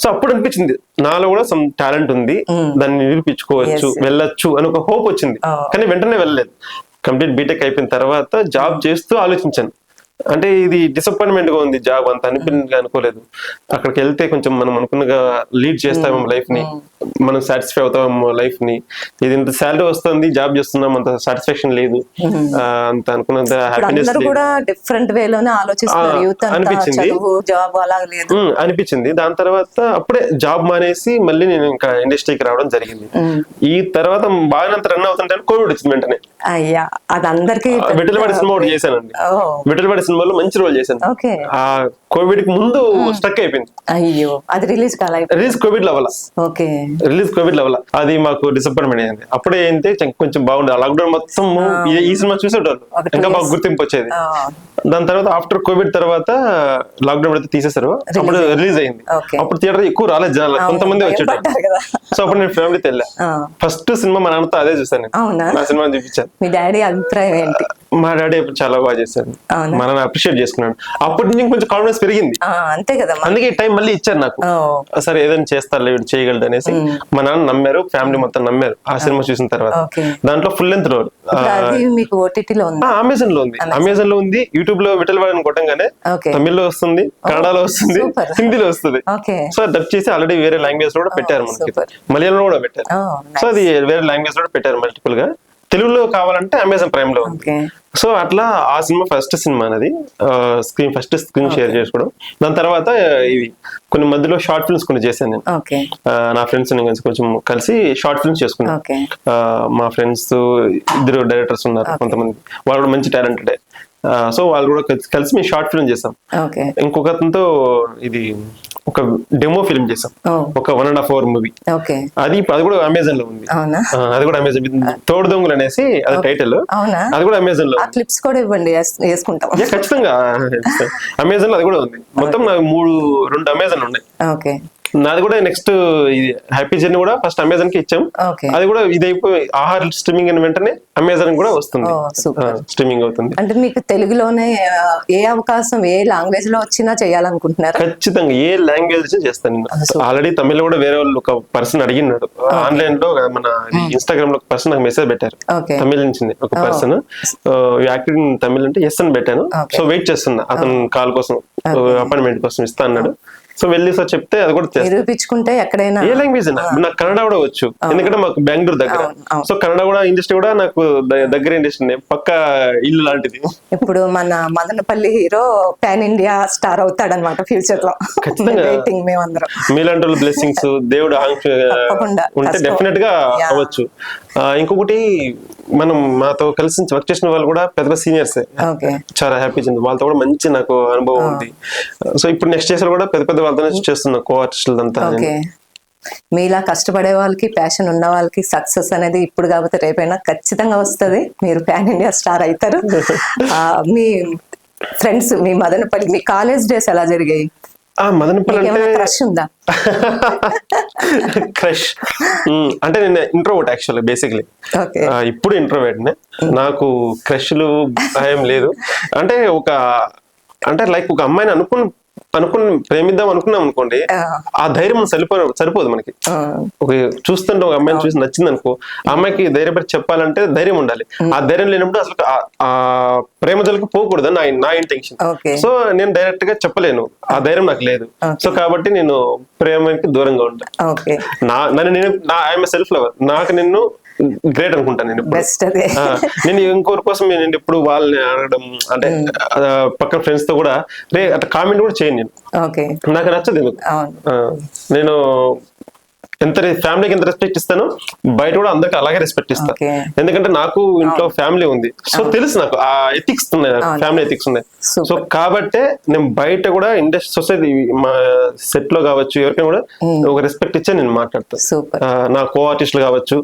సో అప్పుడు అనిపించింది నాలో కూడా సమ్ టాలెంట్ ఉంది, దాన్ని నిరూపించుకోవచ్చు, వెళ్ళొచ్చు అని ఒక హోప్ వచ్చింది. కానీ వెంటనే వెళ్ళలేదు. కంప్లీట్ బీటెక్ అయిపోయిన తర్వాత జాబ్ చేస్తూ ఆలోచించాను. అంటే ఇది డిసప్పాయింట్మెంట్ గా ఉంది జాబ్, అంత అనుకోలేదు. అక్కడికి వెళ్తే కొంచెం మనం అనుకున్నగా లీడ్ చేస్తామేమో లైఫ్ ని, మనం సాటిస్ఫై అవుతామేమో లైఫ్ ని. ఇది ఇంత శాలరీ వస్తుంది, జాబ్ చేస్తున్నాం, అంత సాటిస్ఫాక్షన్ లేదు, అంత అనుకున్నంత హ్యాపీనెస్ అనిపించింది. దాని తర్వాత అప్పుడే జాబ్ మానేసి మళ్ళీ నేను ఇంకా ఇండస్ట్రీకి రావడం జరిగింది. ఈ తర్వాత బాగా రన్ అవుతుంటే కోవిడ్ వచ్చింది వెంటనే. విఠలవాడి సినిమా ఒకటి చేశానండి. విఠలవాడి సినిమాలో మంచి రోల్ చేశాను. ఆ కోవిడ్ కి ముందు స్టక్ అయిపోయింది. అయ్యో, అది రిలీజ్ కోవిడ్ లెవెల్ అది మాకు డిసప్పాయింట్మెంట్ అయింది. అప్పుడే ఏంటి కొంచెం బాగుండేది. లాక్డౌన్ మొత్తం ఈ సినిమా చూసేటోళ్ళు ఇంకా బాగా గుర్తింపు వచ్చేది. దాని తర్వాత ఆఫ్టర్ కోవిడ్ తర్వాత లాక్డౌన్ అయితే తీసేశారు. అప్పుడు రిలీజ్ అయింది. అప్పుడు థియేటర్ ఎక్కువ రాలేదు జనాలు, కొంతమంది వచ్చేటారు. సో అప్పుడు నేను ఫ్యామిలీతో వెళ్ళా. ఫస్ట్ సినిమా మా నాన్నతో అదే చూసాను. నా సినిమా చూపించాను. మీ డాడీ అభిప్రాయం ఏంటి? మా డాడీ చాలా బాగా చేశారు, మా నాన్న అప్రిషియేట్ చేసుకున్నాడు. అప్పటి నుంచి కొంచెం కాన్ఫిడెన్స్ పెరిగింది. అంతే కదా, అందుకే టైం మళ్ళీ ఇచ్చారు నాకు. సరే ఏదైనా చేస్తారు వీడు చేయగలడు అనేసి మా నాన్న నమ్మారు, ఫ్యామిలీ మొత్తం నమ్మారు. ఆ సినిమా చూసిన తర్వాత దాంట్లో ఫుల్ లెంత్ రోల్ అమెజాన్ లో ఉంది. అమెజాన్ లో ఉంది, యూట్యూబ్ లో విఠలవాడిని కొట్టంగానే తమిళ్లో వస్తుంది, కన్నడలో వస్తుంది, హిందీలో వస్తుంది. సో డబ్ చేసి ఆల్రెడీ వేరే లాంగ్వేజ్ లో కూడా పెట్టారు, మనకి మలయాళంలో కూడా పెట్టారు. సో అది వేరే లాంగ్వేజ్ లో పెట్టారు మల్టిపుల్ గా. తెలుగులో కావాలంటే అమెజాన్ ప్రైమ్ లో ఉంది. సో అట్లా ఆ సినిమా ఫస్ట్ సినిమా అనేది ఫస్ట్ స్క్రీన్ షేర్ చేసుకోవడం. దాని తర్వాత ఇవి కొన్ని మధ్యలో షార్ట్ ఫిల్మ్స్ కొన్ని చేశాను నేను. నా ఫ్రెండ్స్ కొంచెం కలిసి షార్ట్ ఫిల్మ్స్ చేసుకున్నాను. మా ఫ్రెండ్స్ 2 డైరెక్టర్స్ ఉన్నారు, కొంతమంది వాళ్ళు కూడా మంచి టాలెంటెడ్. సో వాళ్ళు కూడా కలిసి మేము షార్ట్ ఫిల్మ్ చేసాం. ఇంకొక అతనితో ఇది ఒక డెమో ఫిల్మ్ చేసాం, ఒక 1.5 hour మూవీ. అది కూడా అమెజాన్ లో ఉంది. అది కూడా అమెజాన్ తోడు దొంగలు అనేసి అది టైటిల్. అది కూడా అమెజాన్ లో క్లిప్స్ కూడా ఇవ్వండి, ఖచ్చితంగా. అమెజాన్ లో అది కూడా ఉంది. మొత్తం నాకు 2 అమెజాన్ ఉన్నాయి. నాది కూడా నెక్స్ట్ హ్యాపీ జర్నీ కూడా ఫస్ట్ అమెజాన్ కి ఇచ్చాం. అది కూడా ఇది అయిపోయి ఆహార్ స్ట్రీమింగ్ అయిన వెంటనే అమెజాన్ కూడా వస్తుంది, స్ట్రీమింగ్ అవుతుంది. అంటే మీకు తెలుగులోనే ఏ అవకాశం ఏ లాంగ్వేజ్ లో వచ్చినా చేయాలనుకుంటున్నారు? ఖచ్చితంగా ఏ లాంగ్వేజ్ చేస్తాను. ఆల్రెడీ తమిళ్ కూడా వేరే వాళ్ళు ఒక పర్సన్ అడిగినాడు. ఆన్లైన్ లో మన ఇన్స్టాగ్రామ్ లో ఒక పర్సన్ నాకు మెసేజ్ పెట్టారు, తమిళ నుంచి ఒక పర్సన్. యాక్టింగ్ తమిళ్ అంటే ఎస్ అని పెట్టాను. సో వెయిట్ చేస్తున్నా అతను కాల్ కోసం, అపాయింట్మెంట్ కోసం ఇస్తా అన్నాడు. సో వెళ్ళి సార్ చెప్తే అది కూడా నిరూపించుకుంటే ఎక్కడైనా ఏ లాంగ్వేజ్ అయినా. నాకు కన్నడ కూడా వచ్చు, ఎందుకంటే మాకు బెంగళూరు దగ్గర. సో కన్నడ కూడా ఇండస్ట్రీ కూడా నాకు దగ్గర ఇండస్ట్రీ, పక్క ఇల్లు లాంటిది. ఇప్పుడు మన Madanapalle hero pan India star అవుతాడనమాట ఫ్యూచర్ లో. ఖచ్చితంగా మీలాంటి వాళ్ళు బ్లెస్సింగ్స్, దేవుడు ఆంక్ష ఉంటే డెఫినెట్ గా అవ్వచ్చు. ఇంకొకటి మనం మాతో కలిసి వర్క్ చేసిన వాళ్ళు కూడా పెద్ద సీనియర్స్, చాలా హ్యాపీ చెంది వాళ్ళతో కూడా మంచి నాకు అనుభవం ఉంది. సో ఇప్పుడు నెక్స్ట్ చేసిన కూడా పెద్ద వాళ్ళతో చేస్తున్నా కో ఆర్టిస్టులంతా. మీలా కష్టపడే వాళ్ళకి, ప్యాషన్ ఉన్న వాళ్ళకి సక్సెస్ అనేది ఇప్పుడు కాకపోతే రేపైనా ఖచ్చితంగా వస్తుంది. మీరు పాన్ ఇండియా స్టార్ అవుతారు. మీ ఫ్రెండ్స్, మీ మదనపల్లి, మీ కాలేజ్ డేస్ ఎలా జరిగాయి? మదనపల్లి అంటే క్రష్ ఉందా? క్రష్ అంటే నేను ఇంట్రోవర్ట్ యాక్చువల్లీ బేసిక్లీ. ఇప్పుడు ఇంట్రోవర్ట్ నే. నాకు క్రష్లు భయం లేదు. అంటే లైక్ ఒక అమ్మాయిని అనుకుని ప్రేమిద్దాం అనుకున్నాం అనుకోండి, ఆ ధైర్యం సరిపోదు మనకి. ఒక చూస్తుంటే ఒక అమ్మాయిని చూసి నచ్చింది అనుకో, ఆ అమ్మాయికి ధైర్యపడి చెప్పాలంటే ధైర్యం ఉండాలి. ఆ ధైర్యం లేనప్పుడు అసలు ఆ ప్రేమ జోలికి పోకూడదు నా ఇంటెన్షన్. సో నేను డైరెక్ట్ గా చెప్పలేను, ఆ ధైర్యం నాకు లేదు. సో కాబట్టి నేను ప్రేమకి దూరంగా ఉంటాను. I'm self lover. నాకు నిన్ను గ్రేట్ అనుకుంటాను నేను. నేను ఇంకోరి కోసం నేను ఎప్పుడు వాళ్ళని అడగడం అంటే పక్కన ఫ్రెండ్స్ తో కూడా అట్లా కామెంట్ కూడా చేయను నేను. నాకు నచ్చదు. నేను ఎంత ఫ్యామిలీకి ఎంత రెస్పెక్ట్ ఇస్తానో బయట కూడా అందరికి అలాగే రెస్పెక్ట్ ఇస్తాను. ఎందుకంటే నాకు ఇంట్లో ఫ్యామిలీ ఉంది. సో తెలుసు నాకు ఆ ఎథిక్స్ ఉన్నాయి, ఫ్యామిలీ ఎథిక్స్ ఉన్నాయి. సో కాబట్టే నేను బయట కూడా ఇండస్ట్రీ సొసైటీ మా సెట్ లో కావచ్చు ఎవరికైనా కూడా ఒక రెస్పెక్ట్ ఇచ్చే నేను మాట్లాడతాను. నా కో ఆర్టిస్టులు కావచ్చు,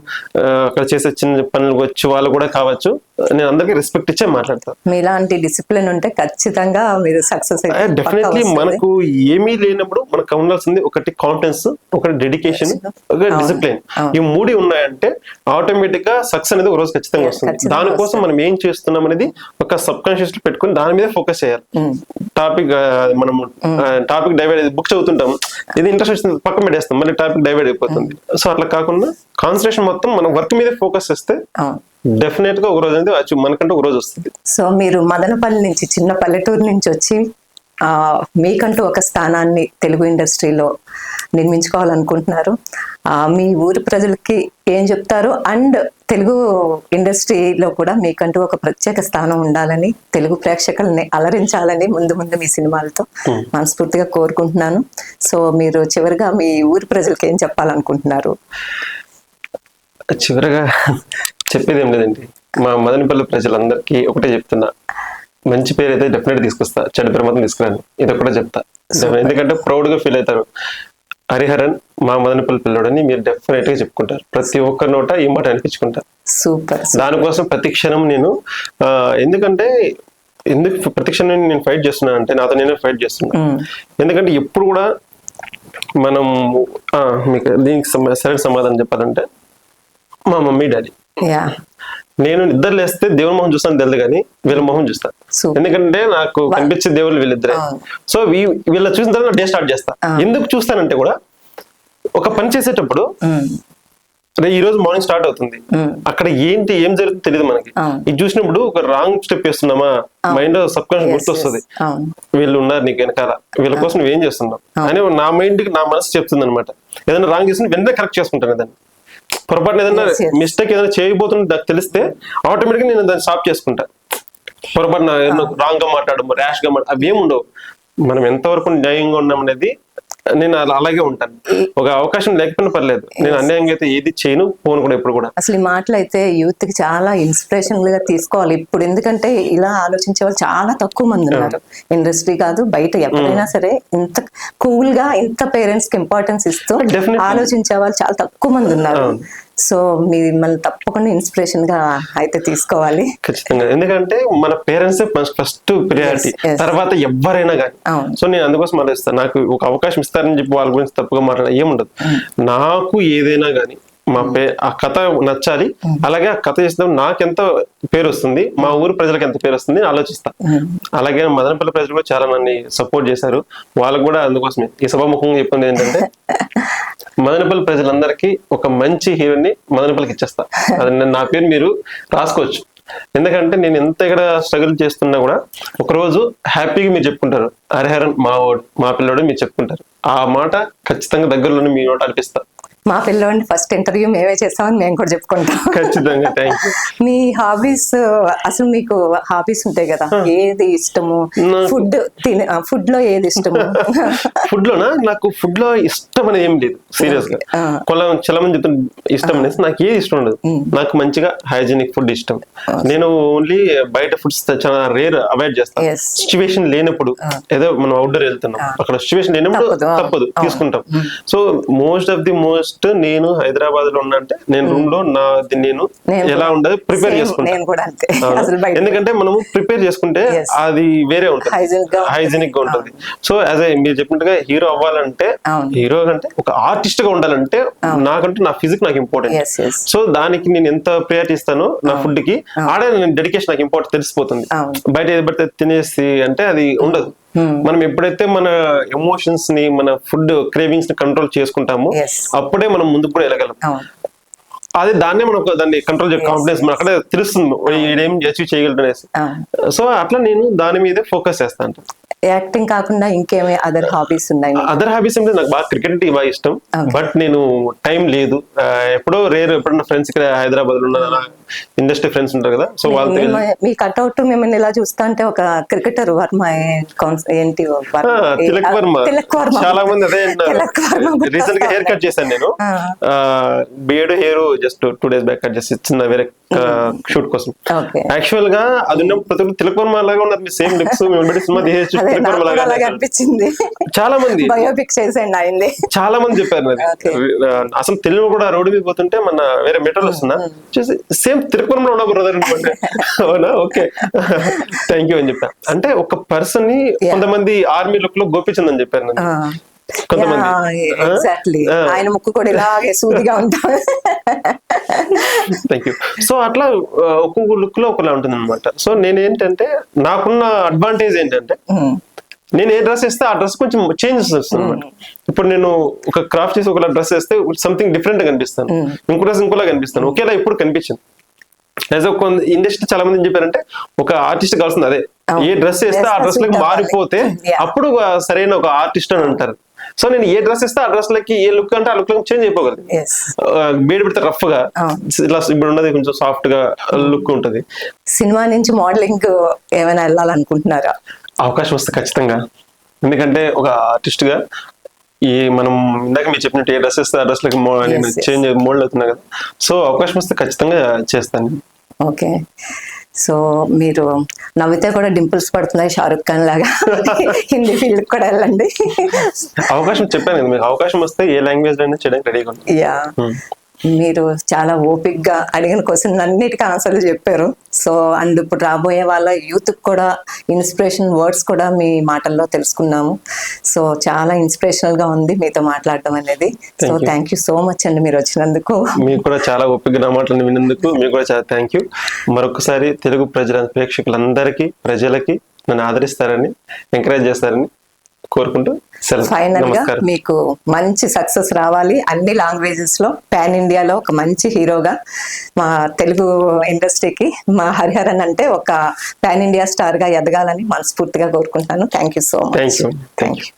అక్కడ చేసే చిన్న పనులు వచ్చి వాళ్ళు కూడా కావచ్చు, నేను అందరికి రెస్పెక్ట్ ఇచ్చే మాట్లాడతాను. మీలాంటి డిసిప్లిన్ ఉంటే ఖచ్చితంగా మీరు సక్సెస్. డెఫినెట్లీ మనకు ఏమీ లేనప్పుడు మనకు ఉండాల్సింది ఒకటి కాన్ఫిడెన్స్, ఒకటి డెడికేషన్, ఒక డిసిప్లిన్. ఈ మూడు ఉన్నాయంటే ఆటోమేటిక్ గా సక్సెస్ అనేది ఒక రోజు ఖచ్చితంగా వస్తుంది. దానికోసం మనం ఏం చేస్తున్నాం అనేది ఒక సబ్ కాన్షియస్ లో పెట్టుకుని దాని మీద ఫోకస్ చేయాలి. టాపిక్ డైవర్ట్ బుక్ చదువుతుంటాం, ఇది ఇంట్రెస్ట్ పక్కన పెట్టేస్తాం, మళ్ళీ టాపిక్ డైవర్ట్ అయిపోతుంది. సో అట్లా కాకుండా కాన్సన్ట్రేషన్ మొత్తం మనం వర్క్ మీద ఫోకస్ చేస్తే డెఫినెట్ గా ఒక రోజు అనేది మనకంటే ఒక రోజు వస్తుంది. సో మీరు మదనపల్లి నుంచి, చిన్న పల్లెటూరు నుంచి వచ్చి మీకంటూ ఒక స్థానాన్ని తెలుగు ఇండస్ట్రీలో నిర్మించుకోవాలనుకుంటున్నారు. మీ ఊరి ప్రజలకి ఏం చెప్తారు? అండ్ తెలుగు ఇండస్ట్రీలో కూడా మీకంటూ ఒక ప్రత్యేక స్థానం ఉండాలని, తెలుగు ప్రేక్షకుల్ని అలరించాలని ముందు మీ సినిమాలతో మనస్ఫూర్తిగా కోరుకుంటున్నాను. సో మీరు చివరిగా మీ ఊరి ప్రజలకి ఏం చెప్పాలనుకుంటున్నారు? చివరగా చెప్పేది ఏం లేదండి, మా మదనపల్లి ప్రజలందరికీ ఒకటే చెప్తున్నా, మంచి పేరు అయితే డెఫినెట్ తీసుకొస్తా, చెడ్డ పేరు మాత్రం తీసుకురాను. ఇది కూడా చెప్తా. ఎందుకంటే ప్రౌడ్ గా ఫీల్ అవుతారు, హరిహరన్ మా మదనపల్లి పిల్లడని మీరు డెఫినెట్ గా చెప్పుకుంటారు. ప్రతి ఒక్కరి నోట ఈ మాట అనిపించుకుంటారు. సూపర్. దానికోసం ప్రతి క్షణం నేను ఎందుకు ప్రతి క్షణం నేను ఫైట్ చేస్తున్నాను అంటే నాతో నేనే ఫైట్ చేస్తున్నా. ఎందుకంటే ఎప్పుడు కూడా మనం మీకు దీనికి సరైన సమాధానం చెప్పాలంటే మా మమ్మీ డాడీ. నేను నిద్ర లేస్తే దేవుని మొహం చూస్తాను తెలియదు కానీ వీళ్ళ మొహం చూస్తాను. ఎందుకంటే నాకు కనిపించే దేవుళ్ళు వీళ్ళిద్దరే. సో వీళ్ళ చూసిన తర్వాత డే స్టార్ట్ చేస్తా. ఎందుకు చూస్తానంటే కూడా ఒక పని చేసేటప్పుడు ఈ రోజు మార్నింగ్ స్టార్ట్ అవుతుంది, అక్కడ ఏం జరుగుతుందో తెలియదు మనకి. ఇది చూసినప్పుడు ఒక రాంగ్ స్టెప్ వేస్తున్నామా మైండ్ సబ్ కాన్షియస్ గుర్తొస్తుంది, వీళ్ళు ఉన్నారు నీకు వెనకాల, వీళ్ళ కోసం నువ్వేం చేస్తున్నావు అని నా మైండ్ కి నా మనసు చెప్తుంది అనమాట. ఏదైనా రాంగ్ చేస్తుంది వెంటనే కరెక్ట్ చేసుకుంటాను. దాన్ని పొరపాటున ఏదైనా మిస్టేక్ ఏదైనా చేయబోతుంది నాకు తెలిస్తే ఆటోమేటిక్ నేను దాన్ని స్టాప్ చేసుకుంటా. పొరపాటున రాంగ్ గా మాట్లాడము, ర్యాష్ గా అవి ఏమి ఉండవు. మనం ఎంతవరకు న్యాయంగా ఉన్నాం అనేది నేను అలాగే ఉంటాను. ఒక అవకాశం లేకపోయినా పర్లేదు, నేను అన్యాయంగా అయితే ఏది చేయను, పోను కూడా ఎప్పుడు కూడా. అసలు ఈ మాటలు అయితే యూత్ కి చాలా ఇన్స్పిరేషన్ గా తీసుకోవాలి ఇప్పుడు. ఎందుకంటే ఇలా ఆలోచించే వాళ్ళు చాలా తక్కువ మంది ఉన్నారు. ఇండస్ట్రీ కాదు బయట ఎప్పుడైనా సరే ఇంత కూల్ గా ఇంత పేరెంట్స్ కి ఇంపార్టెన్స్ ఇస్తూ ఆలోచించే వాళ్ళు చాలా తక్కువ మంది ఉన్నారు. సో మిమ్మల్ని తప్పకుండా ఇన్స్పిరేషన్ గా అయితే తీసుకోవాలి ఖచ్చితంగా. ఎందుకంటే మన పేరెంట్స్ ఫస్ట్ ప్రియారిటీ, తర్వాత ఎవరైనా కానీ. సో నేను అందుకోసం ఆలోచిస్తాను, నాకు ఒక అవకాశం ఇస్తారని చెప్పి వాళ్ళ గురించి తప్పుగా మాట్లాడాలి ఏముండదు. నాకు ఏదైనా కానీ ఆ కథ నచ్చాలి, అలాగే ఆ కథ చేసిన నాకెంత పేరు వస్తుంది, మా ఊరు ప్రజలకు ఎంత పేరు వస్తుంది ఆలోచిస్తా. అలాగే మదనపల్లి ప్రజలు కూడా చాలా నన్ను సపోర్ట్ చేశారు, వాళ్ళకు కూడా అందుకోసమే ఈ సభాముఖంగా చెప్పింది ఏంటంటే మదనపల్లి ప్రజలందరికీ ఒక మంచి హీరోని మదనపల్లికి ఇచ్చేస్తా. అది నా పేరు మీరు రాసుకోవచ్చు. ఎందుకంటే నేను ఎంత ఇక్కడ స్ట్రగుల్ చేస్తున్నా కూడా ఒకరోజు హ్యాపీగా మీరు చెప్పుకుంటారు, హరిహరన్ మా పిల్లోడు మీరు చెప్పుకుంటారు. ఆ మాట ఖచ్చితంగా దగ్గరలోనే మీ నోట అనిపిస్తా. మా పిల్లోడిని ఫస్ట్ ఇంటర్వ్యూ మేమే చేస్తామని మేము కూడా చెప్పుకుంటాం. ఖచ్చితంగా. Thank you. మీ హాబీస్, అసలు మీకు హాబీస్ ఉంటాయి కదా, ఏది ఇష్టము? ఫుడ్ లో ఏది ఇష్టము? ఫుడ్ లోనా? నాకు ఫుడ్ లో ఇష్టం అనేది ఏం లేదు సీరియస్ గా. చాలా మంది చెప్తున్న ఇష్టం అనేసి నాకు ఏది ఇష్టం ఉండదు. నాకు మంచిగా హైజీనిక్ ఫుడ్ ఇష్టం. నేను ఓన్లీ బయట ఫుడ్స్ చాలా రేర్ అవాయిడ్ చేస్తాను. సిచ్యువేషన్ లేనప్పుడు, ఏదో మనం అవుట్డోర్ వెళ్తున్నాం అక్కడ సిచ్యువేషన్ లేనప్పుడు తప్పదు తీసుకుంటాం. సో మోస్ట్ ఫస్ట్ నేను హైదరాబాద్ లో ఉన్నా అంటే నేను రూమ్ లో నేను ఎలా ఉండదు ప్రిపేర్ నేను కూడా అంతే చేసుకుంటాను. అసలు బయట ఎందుకంటే మనము ప్రిపేర్ చేసుకుంటే Yes. అది వేరే ఉంటుంది, హైజీనిక్ గా ఉంటుంది. సో యాజ్ మీరు చెప్పినట్టుగా హీరో అవ్వాలంటే, అవును. హీరో అంటే ఒక ఆర్టిస్ట్ గా ఉండాలంటే నాకంటే నా ఫిజిక్ నాకు ఇంపార్టెంట్. Yes, yes. సో దానికి నేను ఎంత ప్రయారిటీ ఇస్తానో నా ఫుడ్ కి, ఆడే నేను డెడికేషన్ నాకు ఇంపార్టెంట్ తెలిసిపోతుంది. బయట ఏది పడితే తినేసి అంటే అది ఉండదు. మనం ఎప్పుడైతే మన ఎమోషన్స్ ని, మన ఫుడ్ క్రేవింగ్స్ ని కంట్రోల్ చేసుకుంటామో Yes. అప్పుడే మనం ముందుకు కూడా వెళ్ళగలం. అవును. అదే దాన్నే మనం దాన్ని కంట్రోల్ చేయ కాన్ఫిడెన్స్ మనం అక్కడే తెలుస్తుంది ఏం అచీవ్ చేయగలరు అనేసి. సో అట్లా నేను దాని మీదే ఫోకస్ చేస్తాను. యాక్టింగ్ కాకుండా ఇంకేమి అదర్ హాబీస్ ఉన్నాయి? అదర్ హాబీస్ అంటే నాకు బాగా క్రికెట్ బాగా ఇష్టం, బట్ నేను టైం లేదు. ఎప్పుడో ఎప్పుడన్నా ఫ్రెండ్స్ ఇక్కడ హైదరాబాద్ లో ఉన్న ఇండస్ట్రీ ఫ్రెండ్స్ ఉంటారు కదా, సో వాళ్ళతో మీ కట్అవుట్ మిమ్మల్ని ఇలా చూస్తా అంటే ఒక క్రికెటర్ వర్మ ఏంటి తిలక్ వర్మ, చాలా మంది అదే రీసెంట్ గా హెయిర్ కట్ చేశాను నేను. Beard hair just 2 days back cut చేసి చిన్న వేరే షూట్ కోసం. యాక్చువల్ గా అది ఉన్న ప్రతి ఒక్కరు తిలక్ వర్మ లాగా ఉన్నది, మీ సేమ్ లుక్స్ సినిమా తీసేసి అనిపించింది. చాలా మంది బయోపిక్ చేసేయండి అయింది, చాలా మంది చెప్పారు. అసలు తెలుగు కూడా రోడ్డు మీద పోతుంటే మన వేరే మెట్రోలు వస్తుందా సేమ్ తిరుపతిలో ఉన్న బ్రదర్ అనుకోండి. అవునా, ఓకే థ్యాంక్ యూ అని చెప్పా. అంటే ఒక పర్సన్ ని కొంతమంది ఆర్మీ లుక్ లో గోపించింది అని చెప్పారు కొంతమంది. ఆయన ముక్కు కూడా ఇలాగే సూదిగా ఉంటారు. Thank you. సో అట్లా ఒక్కొక్క లుక్ లో ఒకలా ఉంటుంది అనమాట. సో నేనేంటంటే నాకున్న అడ్వాంటేజ్ ఏంటంటే నేను ఏ డ్రెస్ వేస్తే ఆ డ్రెస్ కొంచెం చేంజెస్ వస్తుంది అనమాట. ఇప్పుడు నేను ఒక క్రాఫ్ట్ చేసి ఒక డ్రెస్ వేస్తే సంథింగ్ డిఫరెంట్ గా కనిపిస్తాను, ఇంకో డ్రెస్ ఇంకోలా కనిపిస్తాను, ఒకేలా ఇప్పుడు కనిపించింది. ఇండస్ట్రీ చాలా మంది ఏం చెప్పారంటే ఒక ఆర్టిస్ట్ కావాల్సింది అదే, ఏ డ్రెస్ వేస్తే ఆ డ్రెస్ లకి మారిపోతే అప్పుడు సరైన ఒక ఆర్టిస్ట్ అని అంటారు. సో నేను ఏ డ్రెస్ ఇస్తే ఆ డ్రెస్ లకి ఏ లుక్ అంటే ఆ లుక్ చేంజ్ అయిపోగలదు. బేడి పెడితే రఫ్ గా, ఇలా ఇప్పుడు ఉన్నది కొంచెం సాఫ్ట్ గా లుక్ ఉంటది. సినిమా నుంచి మోడలింగ్ ఏమైనా వెళ్ళాలనుకుంటున్నారా? అవకాశం వస్తే ఖచ్చితంగా. ఎందుకంటే ఒక ఆర్టిస్ట్ గా ఈ మనం ఇందాక మీరు చెప్పినట్టు ఏ డ్రెస్ ఇస్తే ఆ డ్రెస్ లకి చేంజ్ మోల్డ్ అవుతున్నా కదా, సో అవకాశం వస్తే ఖచ్చితంగా చేస్తాను. ఓకే. సో మీరు నవ్వితే కూడా డింపుల్స్ పడుతున్నాయి షారుఖ్ ఖాన్ లాగా, హిందీ ఫీల్డ్ కూడా వెళ్ళండి. అవకాశం చెప్పాను కదా, మీకు అవకాశం వస్తే ఏ లాంగ్వేజ్ అయినా చేయడానికి రెడీగా ఉంది. యా, మీరు చాలా ఓపిక్ గా అడిగిన క్వశ్చన్ అన్నిటికీ ఆన్సర్లు చెప్పారు. సో అండ్ ఇప్పుడు రాబోయే వాళ్ళ యూత్ కూడా ఇన్స్పిరేషన్ వర్డ్స్ కూడా మీ మాటల్లో తెలుసుకున్నాము. సో చాలా ఇన్స్పిరేషనల్ గా ఉంది మీతో మాట్లాడడం అనేది. So thank you so much అండి మీరు వచ్చినందుకు. మీకు కూడా చాలా ఓపిక నా మాటలు విన్నందుకు మీకు కూడా చాలా థ్యాంక్ యూ. మరొకసారి తెలుగు ప్రేక్షకులందరికీ, ప్రజలకి నన్ను ఆదరిస్తారని, ఎంకరేజ్ చేస్తారని కోరుకుంటూ ఫైనల్ గా మీకు మంచి సక్సెస్ రావాలి అన్ని లాంగ్వేజెస్ లో, పాన్ ఇండియాలో ఒక మంచి హీరోగా మా తెలుగు ఇండస్ట్రీకి మా హరిహరన్ అంటే ఒక పాన్ ఇండియా స్టార్ గా ఎదగాలని మనస్ఫూర్తిగా కోరుకుంటాను. Thank you so much. Thank you.